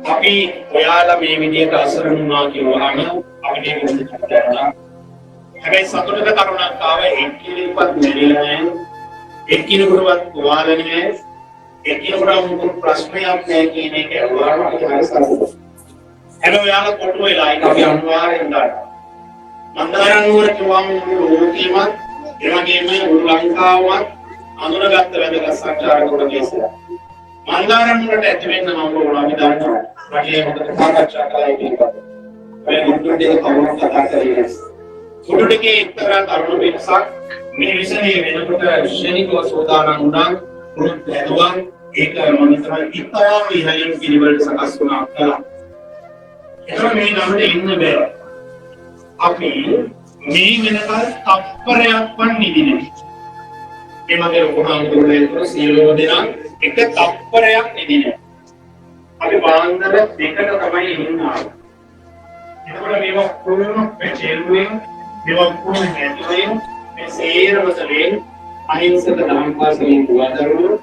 අපි ඔයාලා මේ විදියට අසරණ වුණා කියවහම අපිට ඒක හොඳට හිතන්න. හැබැයි සතුටට කරුණක් ආව එක්කිනෙකවත් මෙරිලා නැහැ. එක්කිනෙකුටවත් තුවාල නැහැ. එක්කිනෙකුට මොකක් ප්‍රශ්නයක් නැහැ කියන එක අහුවාම අපි හරි සතුටුයි. හැබැයි ඔයාලා කොටු වෙලා ඒක අපි අනිවාර්යෙන් ගන්නවා. මන්දාරනුවර කිව්වම ලෝකෙමත් ඒ වගේම උරු ලංකාවමත් අඳුනගත්ත වැදගත් සංචාරක කොටසක්. මන්දාරනුවරට ඇති වෙන්න මම ඕන අපි දන්නවා. රටේ හොඳට සාකච්ඡා කරලා ඉන්නවා. මේ මුට්ටු දෙක කවුරුත් කතා කරේ. මුට්ටු දෙකේ එක්තරා තරුණ පිරිසක් මේ විෂයේ වෙනකොට ශනිකව සෝදානම් වුණා. පුරුත් ඇදුවා. ඒක මම හිතනවා ඉතාම ඉහළින් පිළිවෙලට සකස් වුණා කියලා. ඒක මේ නමට ඉන්න බෑ. අපි මේ වෙනකල් තප්පරයක්වත් නිදිනේ. මේ මගේ උපහාමුදුරේ සියලුම දෙනා එක තප්පරයක් නිදිනේ. අපි වාන්දර දෙකට තමයි ඉන්නවා. එතකොට මේවා කොහොම පෙචෙරුවෙන් මේවා කොහොම හැදුවෙන් මේ සේරවසලෙන් අහිංසක ධම්පාසලෙන් දුවදරුවෝ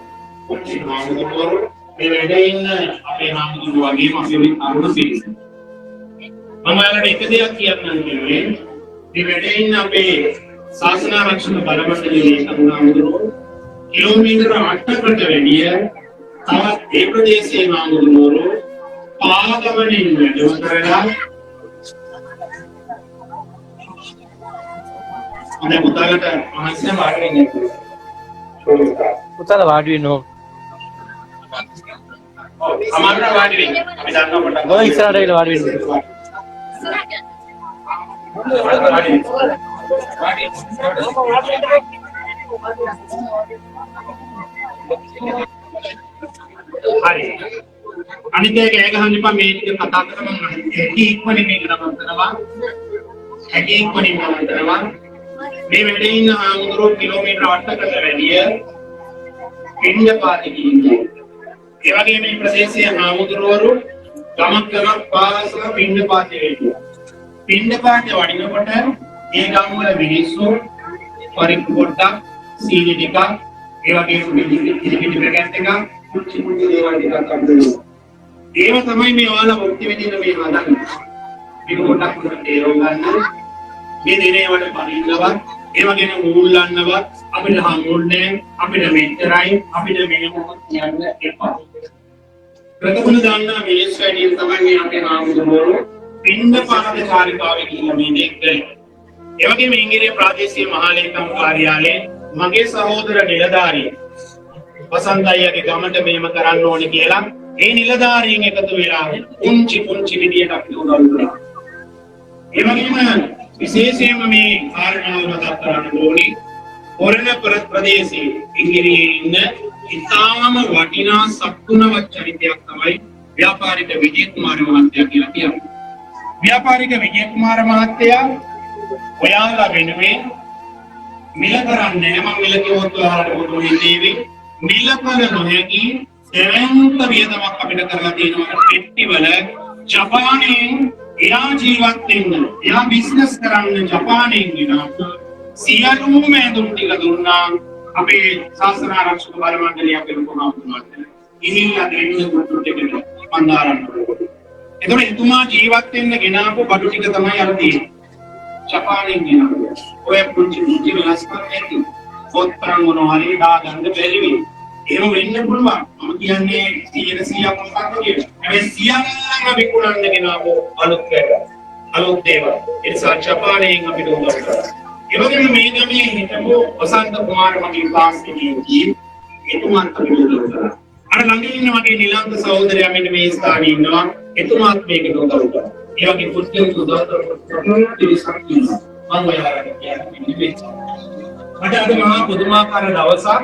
කුංචි නාමදුවරු මේ වැඩේ ඉන්න අපේ නාමදුවරු වගේම අපි අරුණ පිරිස. මම ඔයාලට එක දෙයක් කියන්නම් කියන්නේ මේ වැඩේ ඉන්න අපේ ශාසන ආරක්ෂක බල මණ්ඩලයේ සමුනාමුදුරු කිලෝමීටර 8කට වැඩිය තවත් ඒ ප්‍රදේශයේ නාමුදුරු පාගමනින් වැඩම කරලා හොඳයි පුතාලට මහන්සියෙන් වාඩි වෙන්න. පුතාලා වාඩි වෙන්න ඕන. අමාරුට වාඩි වෙන්න. අපි දන්නවා පොඩ්ඩක්. ඔය ඉස්සරහට ගිහලා වාඩි වෙන්න. හරි. අනිත් එක ගෑ ගහන්න එපා මේ ටික කතා කරමු. හැකි ඉක්මනින් මේක නවත්තනවා. හැකි ඉක්මනින් නවත්තනවා. මේ වැඩේ ඉන්න හාමුදුරුවෝ කිලෝමීටර 8කට වැඩිය පින්ඩ පාතේ කියන්නේ. ඒ වගේම මේ ප්‍රදේශයේ හාමුදුරුවෝ ගමක් පාසල පින්ඩ පාතේ වෙන්නේ. පින්ඩ පාතේ වඩිනකොට ඒ ගම් වල මිනිස්සු පරිප්පු පොට්ටක් සීනි ටිකක් ඒ වගේම ඉදිරි පැකට් එකක් කුච්චි කුච්චි දේවල් ටිකක් අම්බෙනවා. ඒව තමයි මේ ඔයාලා මුක්ති විදින මේ හදන්නේ. මේක පොට්ටක් උඩට තේරුම් ගන්න. මේ දිනේ වල පරින්නවත් ඒ වගේම මූල්ලන්නවත් අපිට හම්බුන්නේ අපිට මෙච්චරයි අපිට මේ මොකක්ද කියන්න එපා. ප්‍රථම දාන්න මිනිස් වැඩි තමයි මේ අපේ හාමුදුරුවෝ පින්ඩ පාත චාරිකාවේ කියලා මේ දෙන්නේ. ඒ වගේම ඉංග්‍රීසි ප්‍රාදේශීය මහලේකම් කාර්යාලයේ මගේ සහෝදර නිලධාරී වසන්ත අයියාගේ ගමට මේම කරන්න ඕනේ කියලා ඒ නිලධාරීන් එකතු වෙලා පුංචි විදියට අපිට උදව් කරා. ඒ වගේම විශේෂයෙන්ම මේ කාරණාව මතක් කරන්න ඕනේ හොරණ ප්‍රදේශයේ ඉංග්‍රීසියේ ඉන්න ඉතාම වටිනා සත්තුණවත් චරිතයක් තමයි ව්‍යාපාරික විජේ කුමාර මහත්තයා කියලා කියන්නේ. ව්‍යාපාරික විජේ කුමාර මහත්තයා ඔයාලා වෙනුවෙන් මිල කරන්නේ මම මිල කිව්වොත් ඔයාලට පොදුනේ දේවි මිලපල නොහැකි දෙවන්ත වියදමක් අපිට කරලා තියෙනවා පෙට්ටිවල ජපානයෙන් එයා ජීවත් වෙන්න එයා බිස්නස් කරන්න ජපානයෙන් ගෙනාවු සියලුම ඇඳුම් ටික දුන්නා අපේ ශාස්ත්‍ර ආරක්ෂක බල මණ්ඩලය අපේ ලොකු හාමුදුරුවන්ට ගිහිල්ලා දෙන්න බඩු ටික මන්දාරන්න. ඒතකොට එතුමා ජීවත් වෙන්න ගෙනාවු බඩු ටික තමයි අර තියෙන්නේ. ජපානයෙන් ගෙනාවු. ඔය පුංචි වෙනස්කම් ඇති. පොත්තරන් මොනවාරි දාගන්න බැරි වෙයි. එහෙම වෙන්න පුළුවන්. මම කියන්නේ 100%ක් මොකක්ද කියලා. හැබැයි සියල්ලම විකුණන්න ගෙනාවු අලුත් වැඩ. අලුත් දේවල්. ඒ නිසා ජපානයෙන් අපිට උදව් කරා. ඒ වගේම මේ ගමේ හිටපු වසන්ත කුමාර මගේ ක්ලාස් එකේදී එතුමාත් අපිට උදව් කරා. අර ළඟ ඉන්න මගේ නිලංග සහෝදරයා මෙන්න මේ ස්ථානයේ ඉන්නවා. එතුමාත් මේකට උදව් කරා. ඒ වගේ පුස්තක උදව් කරපු පිරිසක් ඉන්නවා. මම ඔයාලට කියන්නේ මට අද මහා පුදුමාකාර දවසක්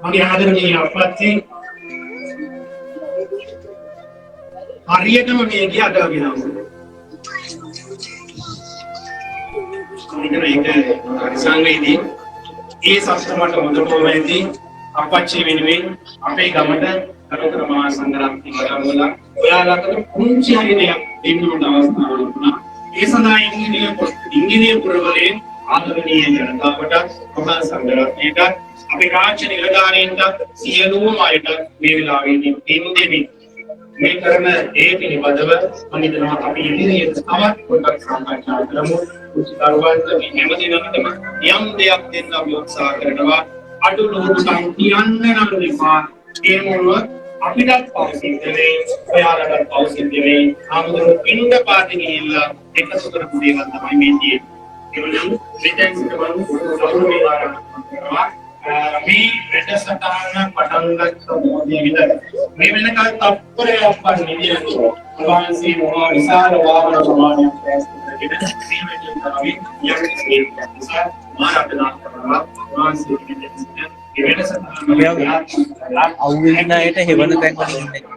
මගේ ආදරණීය අප්පච්චි හරියටම මේ ගිය අදගෙන සංවේදී ඒ සස්තමට හොඳටම වෙදී අප්පච්චි වෙනුවෙන් අපේ ගමට අරතර මහා සංඝරත්නය කරවලා ඔයාලට පුංචි හරි දෙයක් දෙන්න උන අවස්ථාවක් ලැබුණා. ඒ සඳහා ඉංග්‍රීසි පුරවලේ ආදරණීය ජනතාවට මහා සංඝරත්නයට අපේ රාජ්‍ය නිලධාරීන්ට සියලුම අයට මේ වෙලාවේදී පින් දෙමි. මේ කරන ඒ පිළිබඳව මම හිතනවා අපි ඉදිරියේ තවත් පොඩ්ඩක් සාකච්ඡා කරමු. උචිතවන්ත මේ හැමදෙනාටම යම් දෙයක් දෙන්න අපි උත්සාහ කරනවා. අඩුලුහුරු සංකියන්න නම් දෙපා ඒ මොනව අපිටත් පෞසිද්ධ වේ ඔයාලටත් පෞසිද්ධ වේ ආමුදුරු පින්ඩ පාති ගිහිල්ලා එකතු කරපු දේවල් තමයි මේ තියෙන්නේ. ඒවලු මෙතෙන් සිටවලු ගෞරවයෙන් ආරම්භ කරනවා. මේ වැඩසටහන පටන් ගත්ත මොහොතේ විතර මේ වෙනකල් තප්පරයක් වත් නිදියතු අවශ්‍ය මොහොත විශාල වාහන ප්‍රමාණයක් ඇස්තගෙන සීමෙන් තමයි යන්නේ නිසා මානවනා කරනවා වාන්සි ඒ වෙනසටහන අවුවින්න අයට හෙවන තැන් වල ඉන්නේ.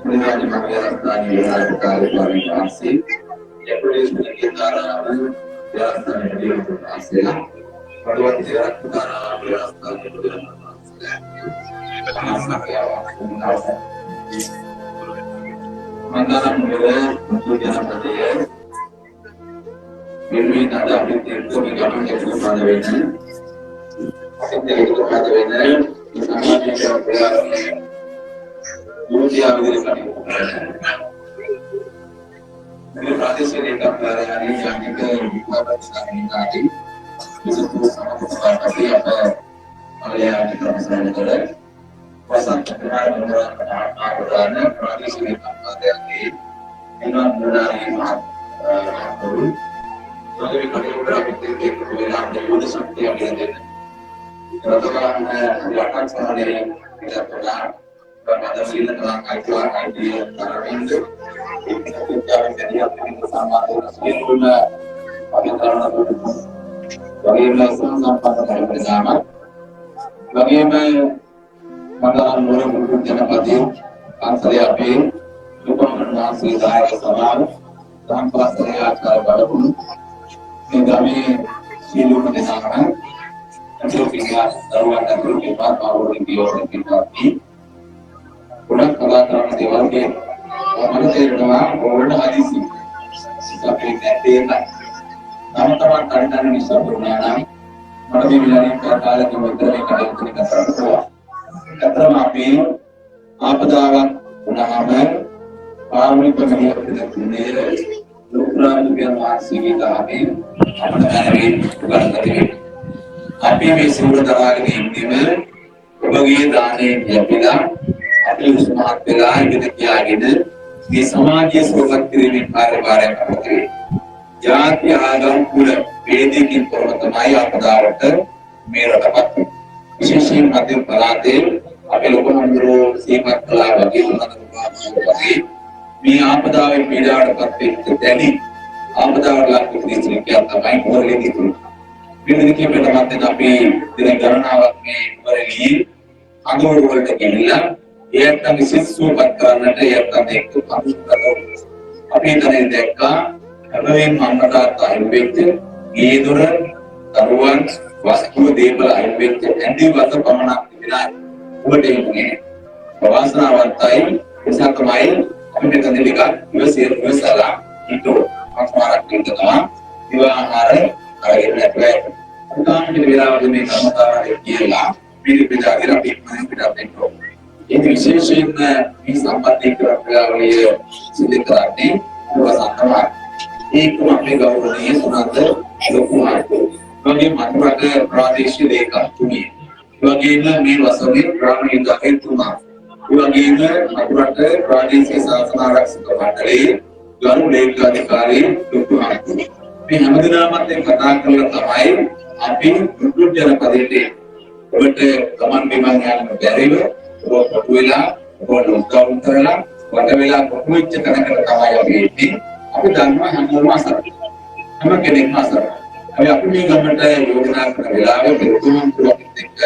Menjadi masyarakat tani yang berkali kali asing, yang berisi kita berasal dari Asia. Kedua tidak berasal dari Asia. Antara mulai untuk jalan berjaya, ini ada itu mengatur yang pada wena. Setiap itu pada wena, sama juga Dia menjadi Jadi berarti saya hari yang kita buat sekarang tadi disebut sama tapi apa yang kita masalah itu pasang kenal mengenai berarti saya hari dengan mengenai baru jadi kalau berarti kita bilang dari seperti yang kita kalau akan sekali kita pernah pada sini telah kaitkan idea cara itu kita menjadi yang bersama dengan pada cara bagaimana sampai bersama bagaimana makanan orang berjalan padi antara api lupa mengasih saya sama tanpa saya kalau kami silu mendengarkan untuk kita taruhan dan berkibar mau video kita Udah kalau dewan ke, mana saya dengar orang hadis sampai nanti teman-teman kalian bisa bermain, mana bilang kata lagi menteri kalian kita terus, kata maafin, apa dah udah aman, kami pengen kita punya, lupa juga masih kita amin, apa dah lagi bukan tadi, tapi masih udah lagi ini, bagi dana yang bilang Akhirnya semangat belah kita kiai di समाज सोबत में बारे करते जाति आगम कुल वेदी की पर्वतमाई आपदावट मेरा तपत विशेष मध्य पलाते अपने लोगों अंदरो सीमत कला बगी बगी मी आपदावे पीड़ाड़ पत्ते तेली आपदावट लाख किसी क्या तमाई और लेती थी फिर देखिए बेटा माते नापी तेरे गणनावत में बरेली आगोर बोलते के लिए Ia sisu batkan ada ia itu kami kalau tapi dari mereka kalau yang mamata tahu giduran taruhan wastu debal itu endi waktu pemenang tidak buat ini bahasa awantai bisa kemarin kami kita dilihat dua salah itu masyarakat kita dua hari ini play bukan di wilayah ini kamera kira pilih beda rapi beda itu ini विशेषण की संपत्ति प्रक्रिया सिद्ध कराने दua sama एक अपने गौरवनीय सुनाते लोगों को बगे मात्र प्रादेशिक लेखा तुम्हें बगेना में वसवे प्राणी जाके तुम्हां बगेना मात्र प्रादेशिक शासन आरक्षक मंडली गण लेखा अधिकारी लोगों को මේ හැමදෙනාම එක්ක කතා කරලා තමයි අපි මුළු ජනපදයේ ඔබට ගමන් බිමන් යන්න බැරිව ඔබ වෙලා ඔබ ලොක්කවුන් කරලා වට වෙලා කොහොමද කරකට තමයි අපි ඉන්නේ අපි දන්නවා හැමෝම අසරණ හැම කෙනෙක්ම අසරණ අපි අපි මේ ගමන්ට යෝජනා කරන වෙලාවේ මෙතුමන් තුලත් එක්ක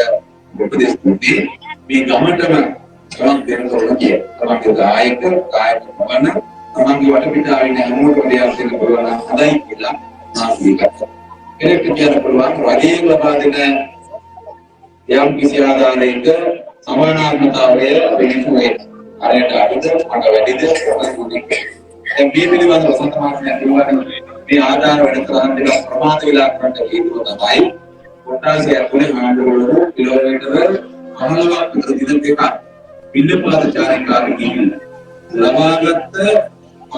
උපදෙස් දුන්නේ මේ ගමන්ටම ගමන් දෙන්න ඕන කිය. තමන්ගේ කායික මොන තමන්ගේ වටපිටාවේ ඉන්න හැමෝටම දෙයක් දෙන්න පුළුවන් නම් හොඳයි කියලා Ini kejar peluang wajib lepas dengan yang kisi adalayක සමානාත්මතාවය වෙනසුයි. අරයට අඩුද මඟ වැඩිද කොහොමද කියන්නේ. දැන් මේ පිළිබඳව වසන්ත මහත්මයා කියවනේ මේ ආධාර වෙනස කරන්න ප්‍රමාද වෙලා කරන්න හේතුව තමයි කොටාසිය ඇතුලේ හාන්ඩවල කිලෝමීටර 15ක් විතර දින දෙකක් පින්නපාතචාරිකාවේ ගිහින් ලබාගත්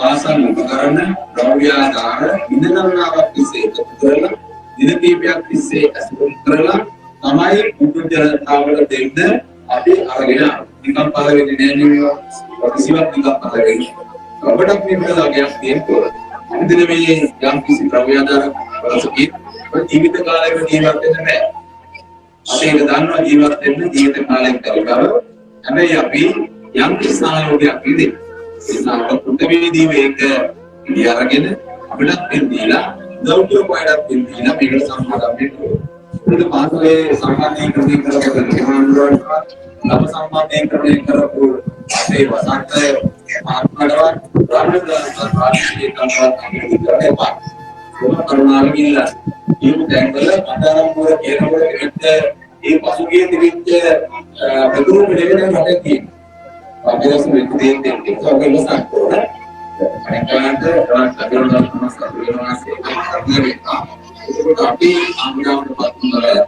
ආසන්න උපකරණ ද්‍රව්‍යාධාර ඉන්ධනනාවක් තිස්සේ එකතු කරලා දින කීපයක් තිස්සේ අසුරු කරලා තමයි උතුම් ජනතාවට දෙන්න අපි අරගෙන නිකම් පළවෙනි නෑනේ කිසිවක් නිකම් පළවෙනි ඔබට මේ විදිහට තියෙනවා ඉතින් මේ යම් කිසි ද්‍රව්‍යාධාර වලසකී ජීවිත කාලයක ජීවත් වෙන්න බෑ අපි ඒක දන්නවා ජීවත් වෙන්න ජීවිත කාලයක් කරලා හැබැයි අපි යම් කිසි සහයෝගයක් ඉදී පුතවේදී මේක ඉතියාගෙන අපිට දෙන්න දීලා දවුතුරු කොයිඩක් දෙන්න දීලා මේකට සම්බන්ධ වෙන්න itu pasalnya sampainya kerja kerja dengan apa sampainya kerja ada wasante ada ramada tradisi kantor kerja apa karena inilah ini tanggal mandaram pura kira kita ini pasukan kita betul betul ada di Pabila seperti itu kalau besar mereka ada dalam kabinet tapi anda dapat melihat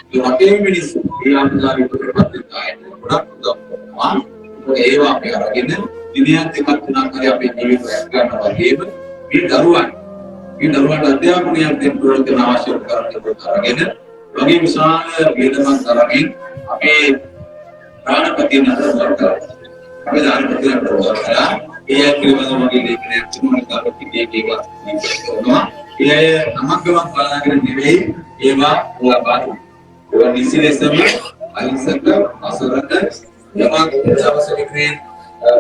berbagai medis yang dari berbagai produk untuk Ewa PR ini yang dekat dengan karya PNJ karena bagaimana ini darurat ada pun yang produk nasional karena ini bagi misalnya teman sekarang ini tapi karena petian terbuka tapi jangan petian terbuka ia kira bagi ini cuma kita petian kita ia nama paling ini Ewa baru kondisi dasarnya paling sekar masyarakat yang kita sedikit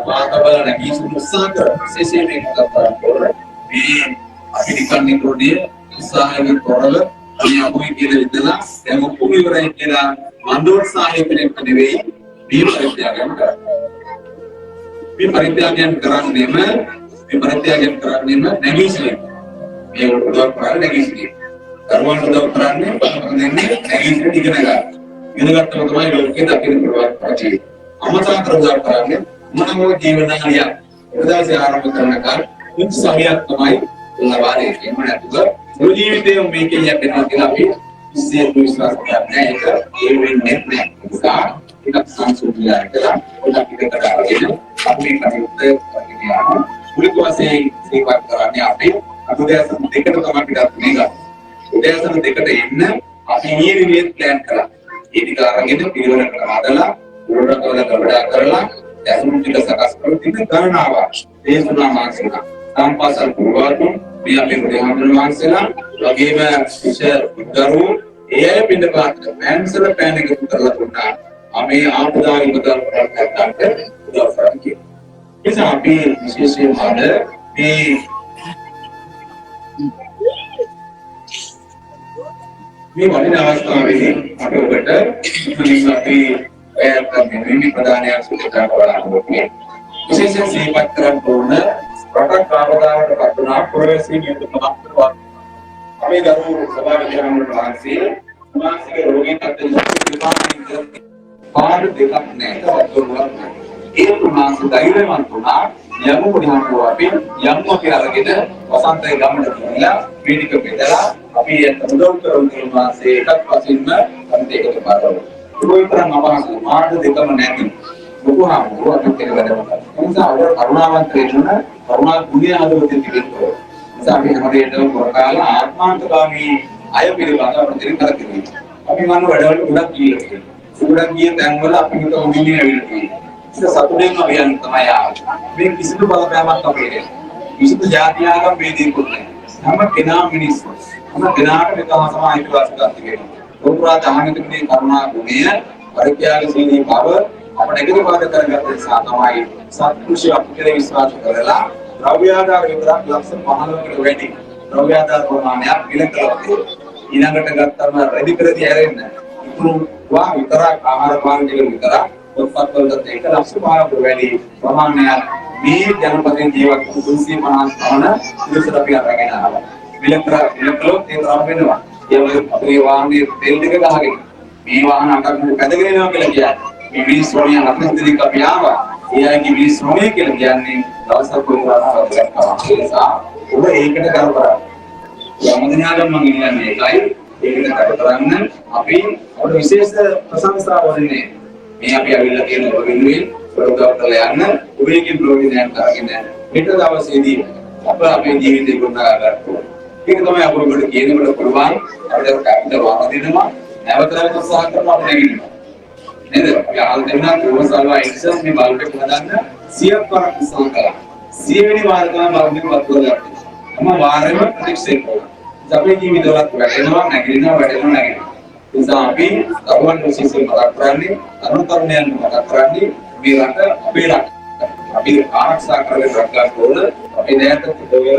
mengatakan lagi susah sesi ini kita perlu di Amerika ni dia usaha yang korang yang mungkin kita itulah yang mungkin orang kita mandor sahib ini pendiri di perintahkan kerang nema negisi yang kedua perang negisi karwan kedua perang ini negisi di negara teman-teman yang kita berbuat lagi amat sangat terjadi perangnya mana mau jiwa yang kita seharap berkenakan untuk sahaya kemai lawan yang mana juga jiwa yang bikinnya penalti इससे विश्वास करना है कि ये net में का kita langsung dia kita katakan अपने कमिटे करके आना पूरी कुआसे सेवा करने आते atau dia dekat sama kita punya dia sama dekat ini apa ini relate plan करा ini sekarang ini pilihan adalah orang kerja dan kita sakas seperti itu karena apa dia sudah masuk tanpa sesuatu dia memang masuk bagaimana bisa baru ia pindah ke mental panic itu terlalu हमें आपदा बदल करता है उदाहरण के इस आपी विशेष माने भी ये वाली अवस्था में ऑटो बेटर निम्नती पैर करने में प्रधान या सुविधा बड़ा होती है विशेष सेवा करन पूर्ण प्रकार कामदार का प्रोग्रेसिव ये तो समाप्त हुआ हमें जरूर सभा विचार से मानसिक रोगी तक Pada dekat neta berbuat itu masuk dari mana yang mau dihampuapin yang mau kira kita pasantai gaman dunia ini kebedala tapi yang terus masih dekat pasinnya nanti ke baru itu terang apa sih ada dekat menanti buku hampu atau kira ada misal ada karunawan terjuna karuna dunia ada betul itu misalnya hari itu berkala atma itu kami ayo pilih bangsa berdiri kali tapi mana ada udah gila sudah dia tanggal apa kita umumnya ini. Kita satu deh ngabian temaya. Bing kisi tu balas pemat kapire. Kisi tu jati agam bedi kurne. Hama kena minis. Hama kena kita sama itu asal tiga. Orang tahan itu ni karena dunia. Parikya sini power. Apa negatif pada kerja satu mai. Satu siapa kita wiswas kerela. Rawiada kita langsung paham kita wedding. Rawiada kormanya pilih kalau. Ina kita terma ready kerja hari itu wah utara kamar bang juga utara tempat berdekat langsung para berbeda pemainnya di jangan pakai jiwa konsumsi mana itu sudah biar lagi nak bila kalau tinggal apa ni wah yang wang ni tinggal ke lagi di wang nak kata gini nak lagi ya di suami yang nak jadi kapiawa ia di suami ke lagi ni rasa kurang apa udah ini kita kalau yang mungkin ada mengingat ni lain ini kita terangkan, tapi ada विशेष प्रशंसा होने में यहाँ पे अभी लगे हैं बगैर programme कल्याण उन्हीं की प्रोविजन करेंगे itu tahu sendiri apa yang jadi di kota Garut. Kita tahu yang perlu kita perlu perubahan, ada kita bawa di rumah, ada terus usaha kerja lagi. Ini ya hal dengan masalah exam ni baru kita siap para usaha. Siap ni baru kita betul. Kamu baru prediksi. Tapi ini dalam bagaimana negeri. Tapi kawan posisi melakukan yang melakukan berat. Tapi anak sakral berangkat bola. Tapi dia tu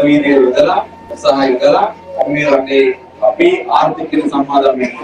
ini adalah usaha adalah kami rakyat අපි ආර්ථිකයෙන් සම්මාදම් වෙන්න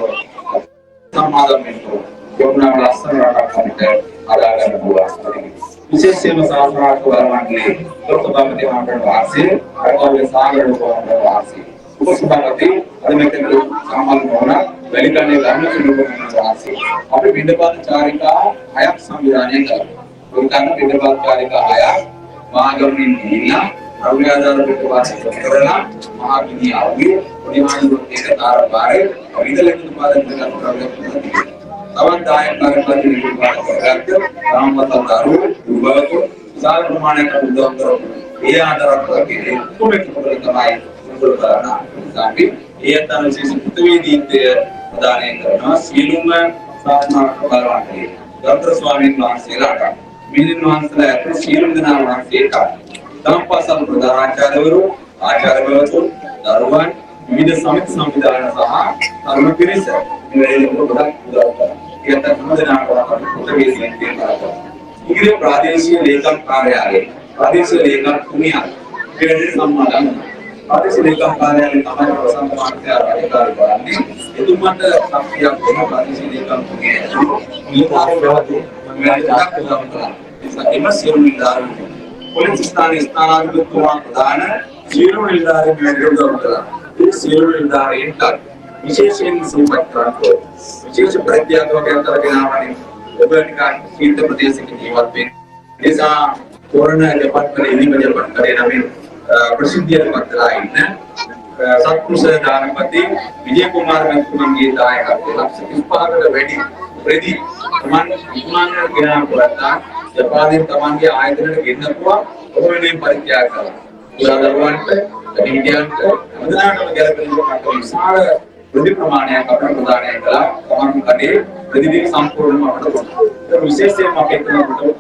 යෝගනා ලස්සන රටක් අපිට අදාගන්න පුළුවන්. විශේෂයෙන්ම සාසනාත්මක වරණන්නේ ප්‍රථමම දේවාලවල වාසී අරකෝවේ සාගර වල වාසී උපසභාපති අධිමෙතන සාමාන්‍ය මොන වැලිකන්නේ ධර්මසිංහ වාසී අපි පිටපාත චාරිකා 6ක් සංවිධානය කරනවා. උන්ටන පිටපාත චාරිකා 6ක් මාගම්මින් දීලා අව්‍යාදාන පිටපාත කරලා මහා විද්‍යාවේ පරිමාණික තාරපාරේ විදලෙන් උත්පාදනය කරනවා. තවත් ආයතන කරපදී නිර්මාණ කරගත්ත රාමවතන්තරු උභවතු විශාල ප්‍රමාණයක උදව් කරනවා. ඒ ආකාරයට කොමෙක් තමයි මුල් කරන සාපි ඒ අතන විශේෂ පුතවේදීත්වය ප්‍රදානය කරනවා. සියලුම සාසනාත්මක බලවන්තයි දත්ත ස්වාමීන් වහන්සේලාට මිනින් වහන්සේලා ඇතුළු සියලුම දෙනා වහන්සේට ධම්පසල් ප්‍රධානාචාර්යවරු ආචාර්යවරු දරුවන් විවිධ සමිති සංවිධාන සහ ධර්ම පිරිස මෙවැනි ගොඩක් උදව් කරනවා. ඒකට හැමදෙනාටම පුතවේදීන් කියනවා. ඉංග්‍රීසි ප්‍රාදේශීය ලේකම් කාර්යාලය ප්‍රාදේශීය ලේකම් තුනියක් මෙවැනි සම්මාදම් ප්‍රාදේශීය ලේකම් කාර්යාලය තමයි ප්‍රසන්න මාර්ගය අධිකාරී කරන්නේ. එතුමන්ට සම්පියක් වෙන ප්‍රාදේශීය ලේකම් තුනිය නිලධාරීන් බවදී මෙවැනි ගොඩක් උදව් කරනවා. ඒසම සියලු නිලධාරීන් පොලිස් ස්ථානයේ ස්ථානාධිපතිතුමා ප්‍රදාන සියලු නිලධාරීන් මෙවැනි උදව් කරනවා. ඒ සියලු නිලධාරීන්ට විශේෂයෙන් සිහිපත් කරනවා. විශේෂ ප්‍රත්‍යාත්මකයක් කරගෙන ආවනේ ඔබනික සීත ප්‍රදේශයක ජීවත් වෙන නිසා කොරෝනා දෙපත්කලේ ඉදිරිපත් නමින් ප්‍රසිද්ධියට පත්ලා ඉන්න සත්පුරුෂ දානපති විජය කුමාර මහත්මයාගේ දායකත්වයෙන් ලක්ෂ 35කට වැඩි ප්‍රති ඉක්මන් ගෙනා පුරා ජපානයේ තමන්ගේ ආයතනයට ගෙන්නපුවා ඔබ වෙනුවෙන් පරිත්‍යාග කළා. උදාහරණයක් ඉන්දියාවට මුදලාටම ගැලපෙන විශාල ප්‍රති ප්‍රමාණයක් අපට ප්‍රදානය කළා. තමන් කඩේ ප්‍රතිදින සම්පූර්ණම අපට දුන්නා. ඒ විශේෂයෙන්ම අපේ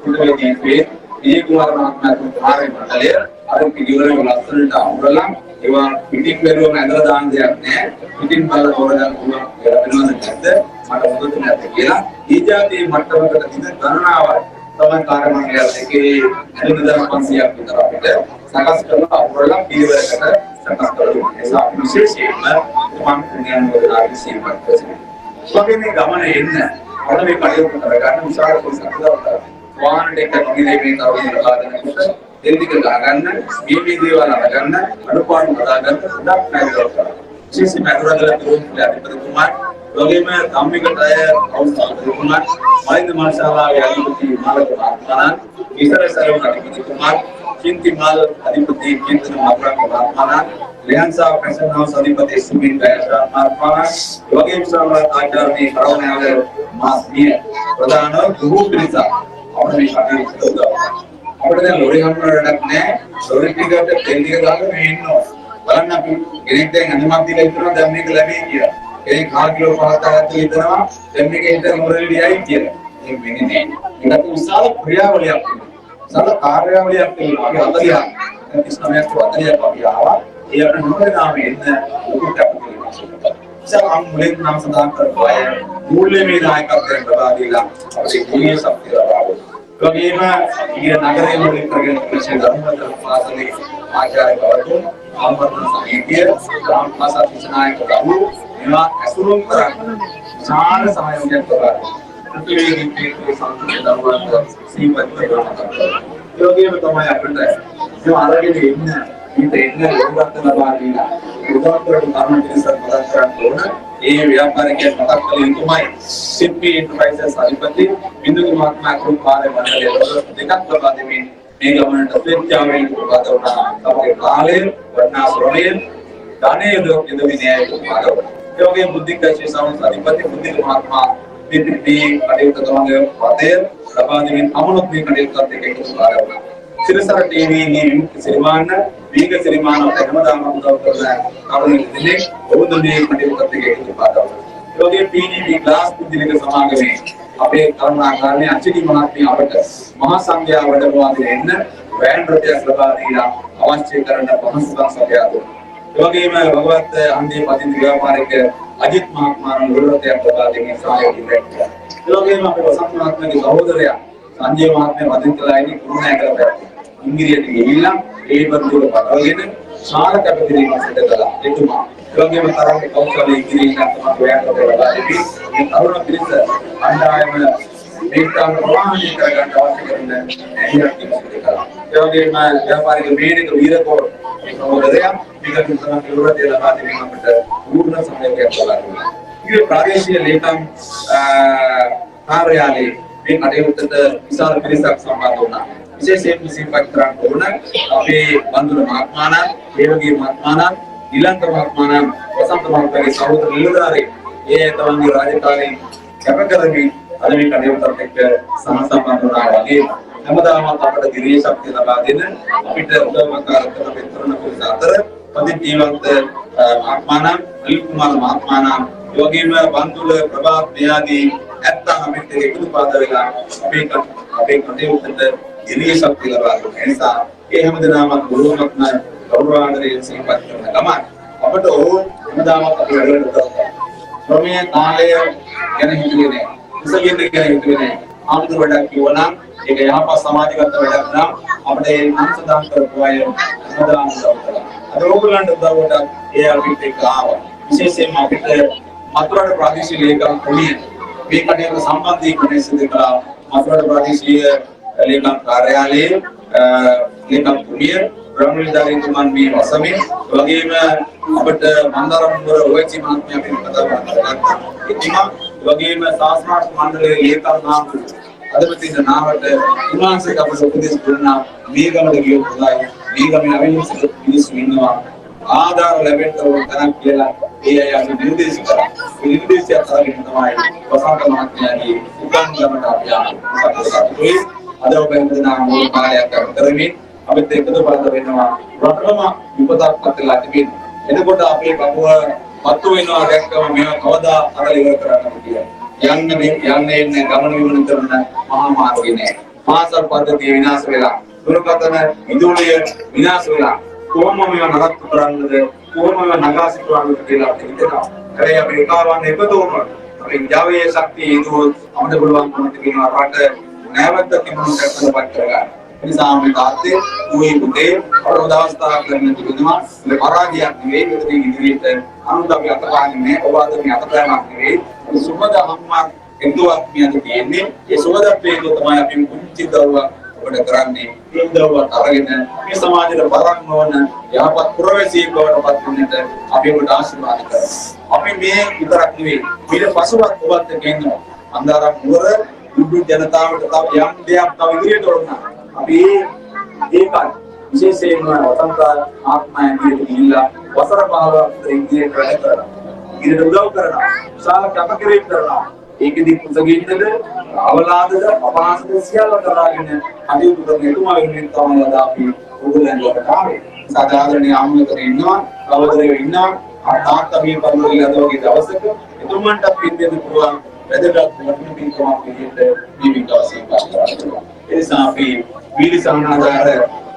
පුතවේදීන්ගේ විජය කුමාර මහත්මයාගේ කාර්ය මණ්ඩලය අර පිළිවෙල ලස්සනට අවුරලා ඒවා පිටින් බැලුවම ඇදලා දාන්න දෙයක් නැහැ. පිටින් බලලා හොරගන්න පුළුවන් කියලා වෙනවද නැද්ද? මට මොකද නැද්ද කියලා. ඊ જાතියේ මට්ටමකට තියෙන ගණනාවක් තමයි කාර්ය මණ්ඩලය එකේ 2500ක් විතර අපිට සකස් කරලා අවුරලා පිළිවෙලකට සකස් කරලා නිසා විශේෂයෙන්ම මම කියනවා විශේෂයෙන්ම ස්වභාවයෙන් ගමන එන්න අද මේ කටයුතු කරගන්න විශාල ප්‍රසන්නතාවක් වාහන දෙක කිරීමේ කරුණු ලබාදෙනකොට දෙලික ගන්න මේ දේවල් අරගන්න අනුපාඩු හදාගන්න ගොඩක් නැගලා විශේෂයෙන්ම අනුරාධපුර තුරුම්පල අධිපතිතුමා වගේම ධම්මිකට අය අවස්ථාවකතුමා මහින්ද මාශාලාවේ අධිපති මාලක මහත්මයා ඉස්සර සරණ අධිපතිතුමා කින්තිමාල් අධිපති කින්තන මහත්මයා ලියන්සා ෆැෂන් හවුස් අධිපති සුමින් දයශා මහත්මයා වගේම සම්මාන ආචාර්ය කරවනවල මාස්මිය ප්‍රධාන ගුරු පිරිස අපේ කටයුතු කරනවා. අපිට දැන් ලොරි හම්බුනටක් නැහැ. ලොරි ටිකට තෙල් ටික දාගෙන මේ ඉන්නවා. බලන්න අපි කෙනෙක් දැන් අඳුමක් දීලා ඉතනවා දැන් මේක ලැබෙයි කියලා. කෙනෙක් 5 කිලෝ 5ක් ඉතනවා දැන් මේක ඉතන මොරෙලියයි කියලා. මේ වෙන්නේ නැහැ. ඒකට විශාල ක්‍රියාවලියක් තියෙනවා. විශාල කාර්යාවලියක් තියෙනවා. අපි 39ක් 40ක් අපි ආවා. ඒ අපේ මොකදනාම එන්න උකට අපිට සම මුලින් නම් සඳහන් කරපුවා මූල්‍යමය දායකත්වයෙන් ලබා දීලා අපේ ජීවීය ශක්තිය ලබා දුන්නා. වගේම ඊය නගරයේ මුලින් කරගෙන ඉන්න ධර්මතර පාසලේ ආචාර්යවරුන් ආමන්ත්‍රණ සමිතිය ග්‍රාම භාෂා විචනායක ගරු මේවා ඇසුරුම් කරන් විශාල සහයෝගයක් ලබා ප්‍රතිවේදී සංස්කෘතික ධර්මවල සීමත් කරනවා. ඒ වගේම තමයි අපිට මේ අරගෙන ඉන්න ඉතින් ලොකුවට ලබා දීලා උදාහරණයක් කර්ම පිළිසක් මතක් කරගන්න ඕන. ඒ ව්‍යාපාරිකයන් මතක් කළ යුතුමයි. සිප්පි එන්ටර්ප්‍රයිසස් අධිපති බින්දුනි මහත්මයා කෘපාවේ මණ්ඩලයේ දෙකක් ලබා දෙමින් මේ ගමනට ස්වේච්ඡාවෙන් උපකාර වුණා. තමයි කාලය වර්ණා ශ්‍රමයෙන් ධනෙ යොදවිනේ උපකාර වුණා. ඒ වගේ බුද්ධික ශේෂාවස් අධිපති බුද්ධික මහත්මයා මේ කටයුතු තමගේ පදය ලබා දෙමින් අමනුත් මේ කටයුතුත් එක්ක උපකාර වුණා. සිරසර ටීවී සිරිමාන වීග සිරිමාන හැමදාම උදව් කරලා කරුණු දෙන්නේ ඔබතුමී කටයුතුත් එක්ක උපකාර වුණා. ඒ වගේ පීඩීවී ක්ලාස් පුද්ගලික සමාගමේ අපේ කරුණාකාරණේ අචිනි මහත්මිය අපට මහා සංඝයා වැඩමවා දෙන්න වෑන් රථයක් ලබා දීලා අවශ්‍ය කරන පහසුකම් සපයා දුන්නා. ඒ වගේම භගවත් අන්දී පදින් ව්‍යාපාරික අජිත් මහත්මයාණන් ගුරුවරයෙක් ලබා දෙමින් සහයෝගය දැක්වුවා. ඒ වගේම අපේ වසන්ත මහත්මයාගේ සහෝදරයා සංජය මහත්මයා වදින්තලා ඉන්නේ කුරුණෑගල පැත්තේ. ඉංග්‍රීසියට ගිහිල්ලා ඒ වර්ගවල පටවගෙන විශාල කැපකිරීමක් සිදු කළා එතුමා. ඒ වගේම තරම් කෞශලයේ ඉදිරියට තමයි ව්‍යාප්ත වෙලා ඉන්නේ. මේ තරුණ පිරිස අන්දායම මේකම ප්‍රමාණය කරගන්න අවශ්‍ය කරන ඇහියක් සිදු කළා. ඒ වගේම ව්‍යාපාරික මේනික වීරකෝ සහෝදරයා මේක තුනක් ඉවරදී ලබා දෙමින් අපිට පූර්ණ සහයෝගයක් ලබා දුන්නා. ඉතින් ප්‍රාදේශීය ලේකම් කාර්යාලයේ මේ කටයුත්තට විශාල පිරිසක් සම්බන්ධ වුණා. විශේෂයෙන් සිම්පත් කරන්න ඕන අපේ බන්දුල මහත්මයාණන්, දේවගිරි මහත්මයාණන්, ඊලංක මහත්මයාණන්, වසන්ත මහත්මයාගේ සහෝදර නිලධාරීන් ඒ තමන්ගේ රාජකාරී කැප කරමින් අද මේ කටයුත්තට එක්ක සම්බන්ධ වුණා වගේ හැමදාම අපට දිරිය ශක්තිය ලබා දෙන අපිට උදව්වකාර කරන විතරන පුරුෂ අතර පදිත් ජීවන්ත මහත්මයාණන්, අනිල් කුමාර මහත්මයාණන්, ඒ වගේම බන්දුල ප්‍රභාත් මෙයාදී ඇත්තම අපිට එකතු පාද වෙලා අපේ කටයුත්තට දිරිය ශක්තිය ලබා දෙන නිසා ඒ හැමදාම ගුරුවරයෙක්ම ගෞරවාදරයෙන් සිහිපත් කරන ගමන් අපට ඕන හැමදාම අපේ වැඩවලට උදව් ශ්‍රමයේ කාලය ගැන හිතුවේ නැහැ. ඉස්සෙල්ලා ගැන හිතුවේ නැහැ. ආමුදු වැඩක් කිව්වනම් ඒක යහපත් සමාජගත වැඩක් නම් අපිට ඒ අංශදාන කරපු අය හැමදාම උදව් කළා. අද ඕගොල්ලන්ට උදව්වට ඒ අපිට ඒක ආවා. විශේෂයෙන්ම අපිට මතුරාට ප්‍රාදේශීය ලේකම් කුලිය මේ කටයුතු සම්බන්ධීකරණය සිදු කළා. මතුරාට ප්‍රාදේශීය ලේකම් කාර්යාලයේ ලේකම් කුලිය බ්‍රහ්මනිදාරිතුමන් මේ වසමේ වගේම අපිට මන්දාරම් නුවර ඔයචි මහත්මයා පිළිබඳව කතා කරා. එතුමා වගේම සාස්ත්‍රාර්ථ මණ්ඩලයේ ලේකම් නාම අදපතින නාමයට උන්වහන්සේට අපට උපදෙස් දුන්නා. මේ ගමන ගියොත් හොඳයි. මේ ගමන අවිනිශ්චිත මිනිස්සු ඉන්නවා. ආධාර ලැබෙන්න ඕන තරම් කියලා ඒ අය අපි නිර්දේශ කරා. ඒ නිර්දේශය අතරගෙන තමයි වසන්ත මහත්මයාගේ උගන් ගමට අපි ආවේ. අද ඔබ හිතනා මූල කාර්යයක් කරමින් අපිට එකතු පාද වෙනවා. රටම විපතක් පත්ලා තිබෙන. එතකොට අපේ බබුව පත්තු වෙනවා දැක්කම මේව කවදා අරලා ඉවර කරන්න යන්නේ ගමන විවරණ කරන මහා මාර්ගේ නෑ. මාසල් පද්ධතිය විනාශ වෙලා, දුරකථන ඉදුලිය විනාශ වෙලා කොහොම මේව නරත්තු කරන්නද, කොහොම මේව නගා සිටවන්නද කියලා අපිට හිතෙනවා. ඒ අපි ඒකාවන්න එකතු වුණා. අපි ජාවේ ශක්තිය ඉදුවොත් අපිට පුළුවන් මොකද කියනවා රට නැවත කිමුණට කරපත් කරගන්න. නිසා මේ තාත්තේ උයි පුතේ අවදාස්ථා කරන්න තිබෙනවා. මේ පරාජයක් නෙවෙයි මෙතන ඉදිරියට අනුද අපි අතපාන්නේ ඔබ අද මේ අතපෑමක් නෙවෙයි. සුබද හම්මක් එන්දුවක් මියද කියන්නේ. ඒ සුබදත්වයේ තමයි අපි කුංචි දරුවා ඔබට කරන්නේ. මේ දරුවා අරගෙන මේ සමාජයට බරක් නොවන යහපත් පුරවැසියෙක් බවට පත් වෙන්නට අපි ඔබට ආශිර්වාද කරනවා. අපි මේ විතරක් නෙවෙයි ඊට පසුවත් ඔබත් එක්ක ඉන්නවා. අන්දාරම් නුවර දුඩු ජනතාවට තව යම් දෙයක් තව ඉදිරියට ඕන. අපි ඒකත් විශේෂයෙන්ම වසන්ත ආත්මයන්ගේ ගිහිල්ලා වසර 15ක් ඉදිරියට වැඩ කරනවා. ඉදිරියට උදව් කරනවා. විශාල කැපකිරීම කරනවා. ඒකෙදි කුසගින්නද අවලාදද අපහාසද සියල්ල කරාගෙන අදියුතු කරන එතුමා වෙනුවෙන් තමයි අද අපි උගලන් වලට ආවේ. සාධාරණීය ආමන්ත්‍රණය ඉන්නවා. අවදරේ ඉන්නවා. තාත්තා මේ පරිලෝකීය අද වගේ දවසක එතුමන්ට පින්දෙන්න පුළුවන් වැදගත් වටින පින්කමක් විදිහට මේ විකාශය කරනවා. ඒ නිසා අපි වීලි සහනාධාර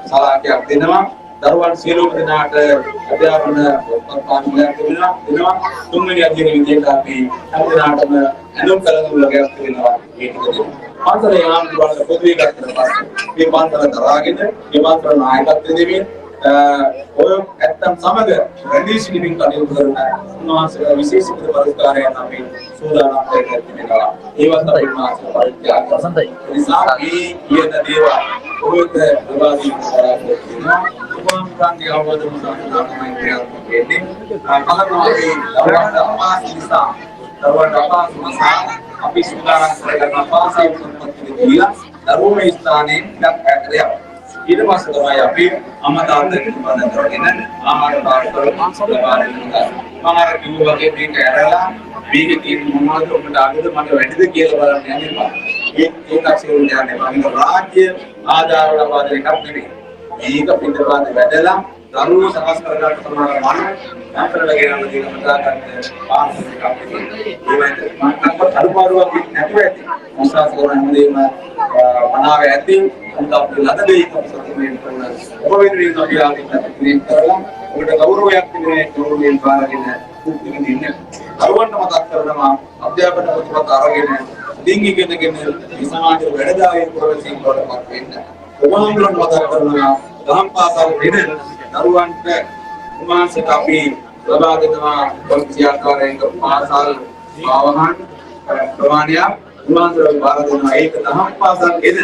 සලාකයක් දෙනවා. දරුවන් සියලුම දෙනාට අධ්‍යාපන පාඨයක් දෙනවා. තුන්වෙනි අධ්‍යයන විදිහට අපි හැම දිනකටම ඇඳුම් කලඳුලක් දෙනවා. ඒක දෙනවා. පන්සලේ යාම් වල පොදුවේ ගත්තට පස්සේ මේ පන්සල දරාගෙන මේ පන්සල නායකත්වය දෙමින් ඔය ඇත්තන් සමග රැඳී සිටින්න කටයුතු කරන උන්වහන්සේලා විශේෂිත පරිස්කාරයන් අපි සූදානම් කරගන්නවා. ඒවත් අපි මාසෙ පරිත්‍යාග වසන්තයි. නිසා මේ කියන දේවල් ඔබට ලබාදී කරගන්නවා. උපන්කාන්ති අවබෝධ මුසාවිකාරමයි ක්‍රියාත්මක වෙන්නේ. කලකෝගේ දවල්ට අපාසිසා දවල්ට අපාසිසා අපි සූදානම් කරගන්න අපාසය සම්පත්තිය කියලා දරුවෝ ස්ථානයේ දක්වලා ඊට පස්සේ තමයි අපි අමතාන්ත පිළිබඳව කරගෙන ආහාර පාර්ශ්ව ලබා දෙන්නේ. මම අර කිව්වා වගේ මේක ඇරලා මේක තියෙන මොනවද ඔබට අගද මට වැඩිද කියලා බලන්න යන්නේ. ඒක අක්ෂරයෙන් යන්නේ මම රාජ්‍ය ආධාර ලබා දෙන එකක් නෙවෙයි. මේක පිටපාත වැඩලා දරුවෝ සකස් කරගන්න තමයි මම නැතරලා ගෙනල්ලා දෙන්න කතා කරන්නේ පාර්ශ්ව එකක් නෙවෙයි. ඒකට මම අනුපාරුවක් නැතුව ඇති. මොසාස් කරන හැමදේම මනාව ඇති. අපේ ලද දෙයක සතුටුවෙන් කරන ඔබ වෙනුවෙන් අපි ආදිත් කරලා ඔබට ගෞරවයක් දෙන්නේ ගෞරවයෙන් පාරගෙන කුක්කින් දින්නේ. කරුවන්ට මතක් කරනවා අධ්‍යාපන ප්‍රතිපද අරගෙන දින්ගිගෙනගෙන මේ සමාජයේ වැඩදායක ප්‍රවේශින් වලට පත් වෙන්න. ඔබ හඳුනන මතක් කරනවා දහම් පාසල් වෙන දරුවන්ට උන්වහන්සේට අපි ලබා දෙනවා පොලිසියාකාරයෙන් පාසල් ආවහන් ප්‍රමාණයක් උන්වහන්සේට බාර දෙනවා. ඒක දහම් පාසල් එන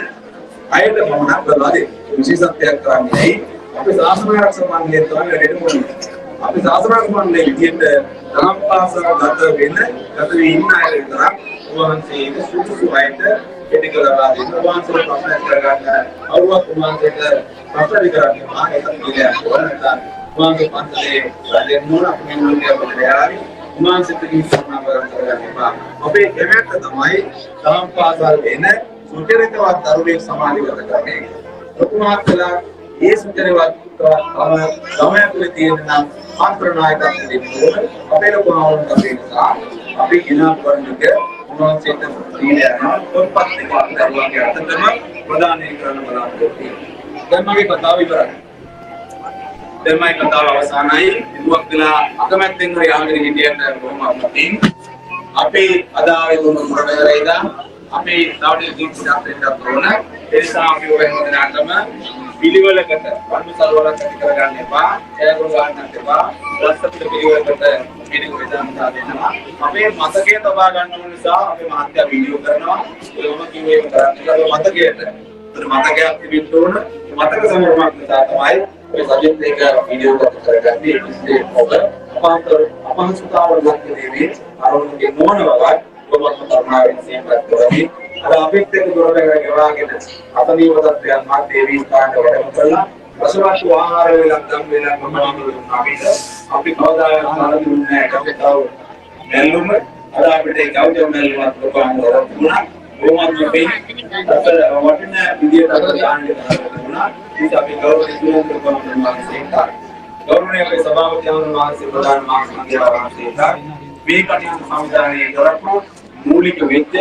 අයට පමණක් ලබා දෙන්න. විශේෂත්වයක් කරන්නේ අපි ශාසන ආරක්ෂක මණ්ඩලය තමයි වැඩට මොන්නේ. අපි ශාසන ආරක්ෂක මණ්ඩලයේ විදිහට දහම් පාසල් ගත වී ඉන්න අය විතරක් උන්වහන්සේට සුදුසු අයට පිටික ලබා දෙන්න. උන්වහන්සේට ප්‍රශ්න කරගන්න අවුවක් උන්වහන්සේට ප්‍රශ්න විතරක් නෙවෙයි ඒකත් කියලා වරණට උන්වහන්සේ පන්සලේ වැඩෙන්න ඕන අපේ මුලිය අපිට යාරි උන්වහන්සේට කිසිම කරගන්න අපේ කැමැත්ත තමයි දහම් පාසල් එන සුචරිතවත් දරුවෙක් සමාජගත කරන්නේ. ලොකුමාත්ලා ඒ සුචරිතවත් ගමන තුළ තියෙන නම් ආන්තරනායකත්වය දෙන්න අපේ ලොකුමාවුන් අපේ නිසා අපි ඉනා වර්ණක උන්වහන්සේට දීලා පොත්පත් දෙකක් දරුවන්ගේ අතටම ප්‍රදානය කරන්න බලාපොරොත්තු වෙනවා. දැන් මගේ කතාව ඉවරයි. දැන් මගේ කතාව අවසానයි. දුවක් වෙලා අකමැත්තෙන් හරි ආගෙන හිටියන්න බොහොම අමාරුයි. අපි අද ආවේ දුන්න මොරබේරයිදා අපි තාවටි දීප්තියක් දෙන්නත් ඕන. ඒ නිසා අපි ඔය හැමදාටම පිළිවෙලකට වන්සල්වලක් ඇති කරගන්න එපා. ඒගොල්ලෝ ගන්නත් එපා. රසපිට පිළිවෙලකට මේක වෙනම දාන්නවා. අපේ මතකයේ තබා ගන්න ඕන නිසා අපි මාධ්‍ය වීඩියෝ කරනවා. ඒකම කිව්වේ කරන්නේ මතකයට. ඒතර මතකයක් තිබෙන්න ඕන. මතක සමරමක් නිසා තමයි ඔය සජිත් එක වීඩියෝ කරගන්නේ. ඉස්සේ ඔබ අපහසුතාවල ලක්කේදී අරමුණේ මොන වගේ ඔබත් කරුණාවෙන් සේවයක් කරමි. අද අපිට එක්ක දොරවැග ගෙවාගෙන අතනීව තත්ත්වයන් මාධ්‍ය වේදිකාවට වැඩම කළා. රසවත් ආහාර වේලක් දම් වේලක් මම අපිට අපි කවදාවත් ආරම්භුනේ නැහැ. කවදාවත් නැල්ලුම අද අපිට ඒ කවුද නැල්ලුමක් ලබන්න වුණා. ඕමත් මේ වටින විදියට අද දාන්න දුන්නා. ඒක අපි ගෞරවයෙන් කරනවා ගෞරවනීය අපේ සභාපති වහන්සේ ප්‍රධාන මාර්ගදර්ශකයා මේ කටයුතු සංවිධානයේ කරපු මූලික වෙච්ච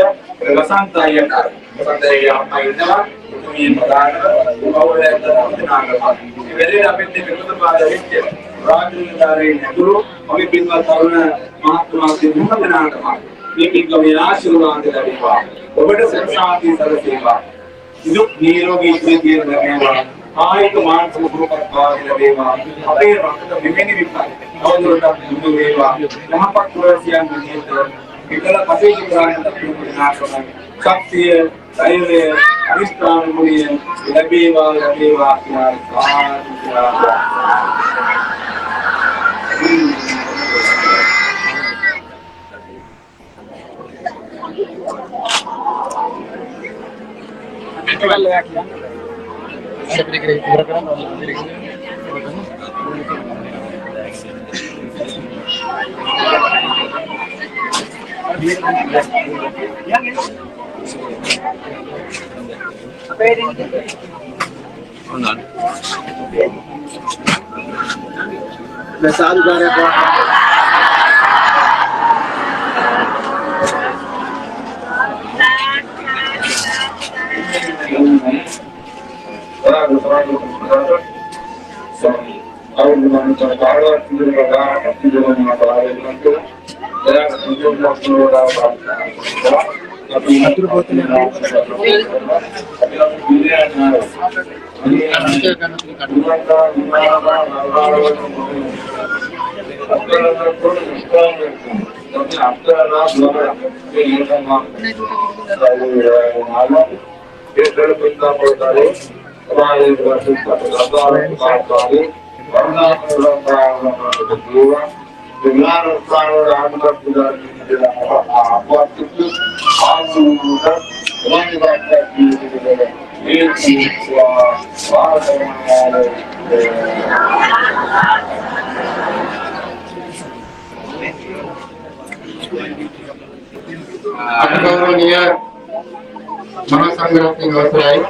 වසන්ත අයියට වසන්ත අයියා ඉන්නවා මේ ප්‍රධාන කවුරුද නාගපා මේ වෙලේ අපිට විකෘත පාද වෙච්ච රාජ්‍යධාරී නතුරු අපි පින්වත් තරුණ මහත්මයා සිදුහම නාගපා මේකේ ගමේ ආශිර්වාද ලැබේවා ඔබට සංසාරී සැලසේවා දුක් නිරෝගී ජීවිතය ලැබේවා ආයක මානසික දුරකටපාද ලැබේවා අපේ රටට මෙවැනි විපත් අවුරුද්දක් දුක වේවා යහපත් ප්‍රවෘත්තියන් විදිහට විකල පසේක ගානට පිළිපදිනාකම ශක්තිය ධෛර්යය අනිස්ථාන මුලිය ලැබේවා කියලා අටගෞරවනීය මහා සංඝරත්නයේ අවසරයි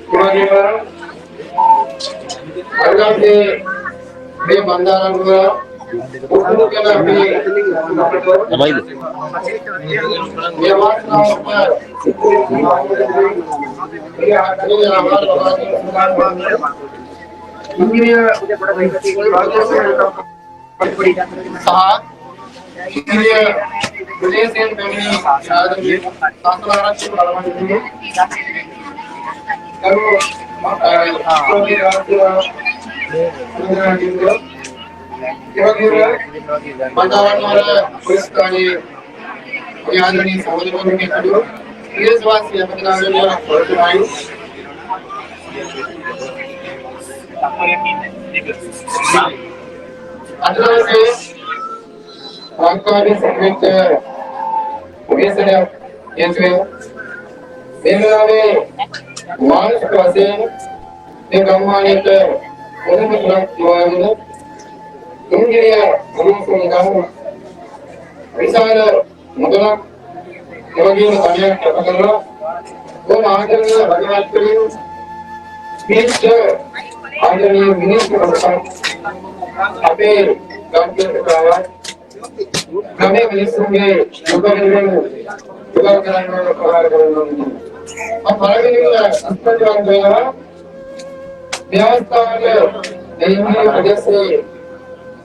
කුමාරයන් අරගත්තේ මේ බණ්ඩාරංග උතුරු කියන මේ තමයිද මේ වාස්නාව ඉන්දිය විදේශයෙන් පැමිණි සාධකයේ සාස්ත්‍රාරක්ෂක බලවන්නේ කරු වගේම මන්දාරන්වර පොලිස් ස්ථානයේ ආදරණීය සහෝදරවරුන් එක්ක දේශවාසී අපතනාවල වර්තමානයි අදවසේ ආකාරයේ සම්මිත විශේෂණ යන්ත්‍රය මේලාවේ මානසික වශයෙන් මේ ගම්මානයට මොනම තුරක් නොවන ඉන්දියා ගුරුතුමෝ ගාව විශාල මුදලක් එවැගේම ධනයක් කැප කරලා ඕන ආදරණීය රජවත්වලින් මේක ආදරණීය මිනිස්සු ප්‍රසන්න අපේ ගම්පියකතාවක් ගමේ මිනිස්සුන්ගේ උපකරණ උදව් කරන්න පහර කරනවා. පළවෙනිම අස්පතලයක් වෙනවා ව්‍යවස්ථාවල දෙහිමිය ප්‍රදේශයේ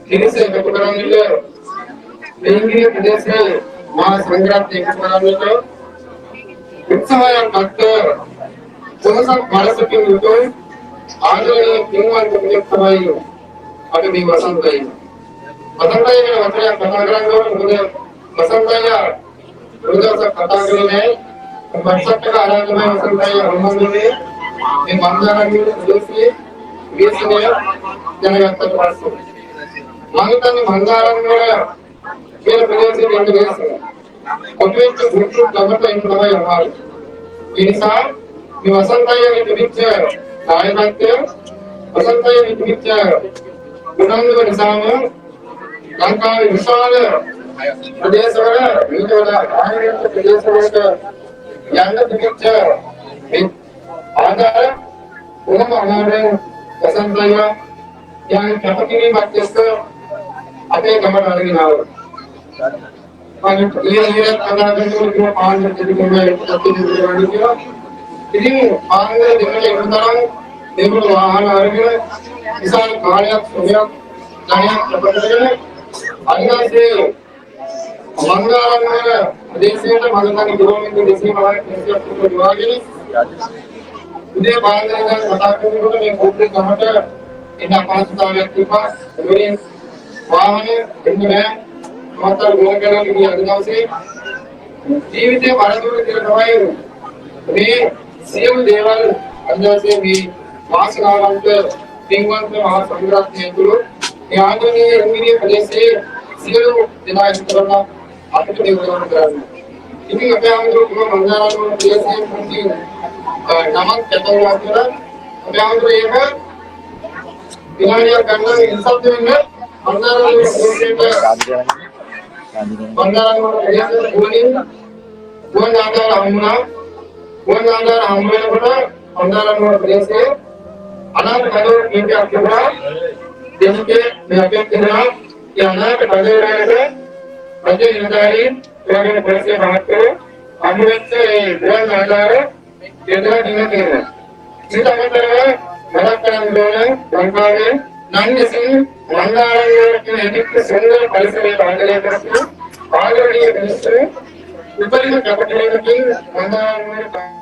කිරිසේ එකතු කරන්නට දෙහිමිය ප්‍රදේශයේ මහා සංඝරත්නය එකතු කරන්නට උත්සාහයක් ගත්ත සෝසක් බලසකින් යුතුව ආදරණීය පින්වන්ත කෙනෙක් තමයි අපි මේ වසන්තයි. වසන්තය කියන වචනය කතා කරන්නේ මොකද වසන්තය උදවස කතා කරන්නේ වර්ෂක ආරම්භයේ වසන්තය හම්බුනේ මේ මන්දාරණීය ප්‍රදේශයේ විශේෂණය දැනගත්තට පස්සේ මම හිතන්නේ මන්දාරණීය කියන ප්‍රදේශයේ ඉන්න විශේෂණය කොටෙච්ච ගුරුතු ගමට ඉන්න තමයි අමාරු. ඒ නිසා මේ වසන්තයේ තිබිච්ච නායකත්වය වසන්තයේ තිබිච්ච ගුණාංග නිසාම ලංකාවේ විශාල ප්‍රදේශවල විවිධ ආයතන ප්‍රදේශවලට යන්න තිබිච්ච මේ ආදාය උනම අමාරුවෙන් වසන්තය යන කැපකිරීමක් එක්ක අපේ ගමට අරගෙන ආවා. ඉතින් ආංගල දෙකේ උදාහරණ දෙවියන් වාහන අරගෙන විශාල කාලයක් සොයයක් ධනයක් ලබාගෙන අනිවාර්යයෙන් මංගලවර ප්‍රදේශයට මගතන කිලෝමීටර් 250ක් විවාගෙන උදේ පාන්දර ඉඳන් කතා කරනකොට මේ කෝප්පේ ගමට එන අපහසුතාවයක් තිබා එවලින් වාහනේ එන්නේ මතර ගොන කරලා ගිය අද දවසේ ජීවිතේ වරදුර කියලා තමයි මේ සියලු දේවල් අදවසේ මේ වාසනාවන්ත පින්වන්ත මහා සංඝරත්නය තුළ මේ ආධුනික ඉන්දියා ප්‍රදේශයේ සියලු දෙනා ඉස්තරන අපිට නිරෝධ කරන්නේ. ඉතින් අපේ ආමතුරු මංගලවර ප්‍රදේශයේ පුංචි නමක් කැටවලා කියලා අපේ ආමතුරු ඒක විනාඩියක් ගන්න ඉස්සත් වෙන්නේ මංගලවර ප්‍රදේශයේ මංගලවර ප්‍රදේශයේ ගුවන් ආකාර හමුණා ගුවන් ආකාර හමු වෙනකොට මංගලවර ප්‍රදේශයේ අනාථ කඩේ කීපයක් තිබුණා දෙහිකේ මෙහෙට තිබුණා ඒ අනාථ කඩේ රජ නිලධාරීන් එවැනි පොලිසිය මහත්වරු අනුවෙච්ච ඒ ගුවන් ආකාර දෙදා දින තියෙනවා. ඊට අමතරව මතක් කරගන්න ඕන ලංකාවේ නම් විසින් මංගලවර කියන එදිට සුන්දර පරිසරයේ ආදරය කරපු ආදරණීය මිනිස්සු උපරිම කැපකිරීමකින් මංගලවර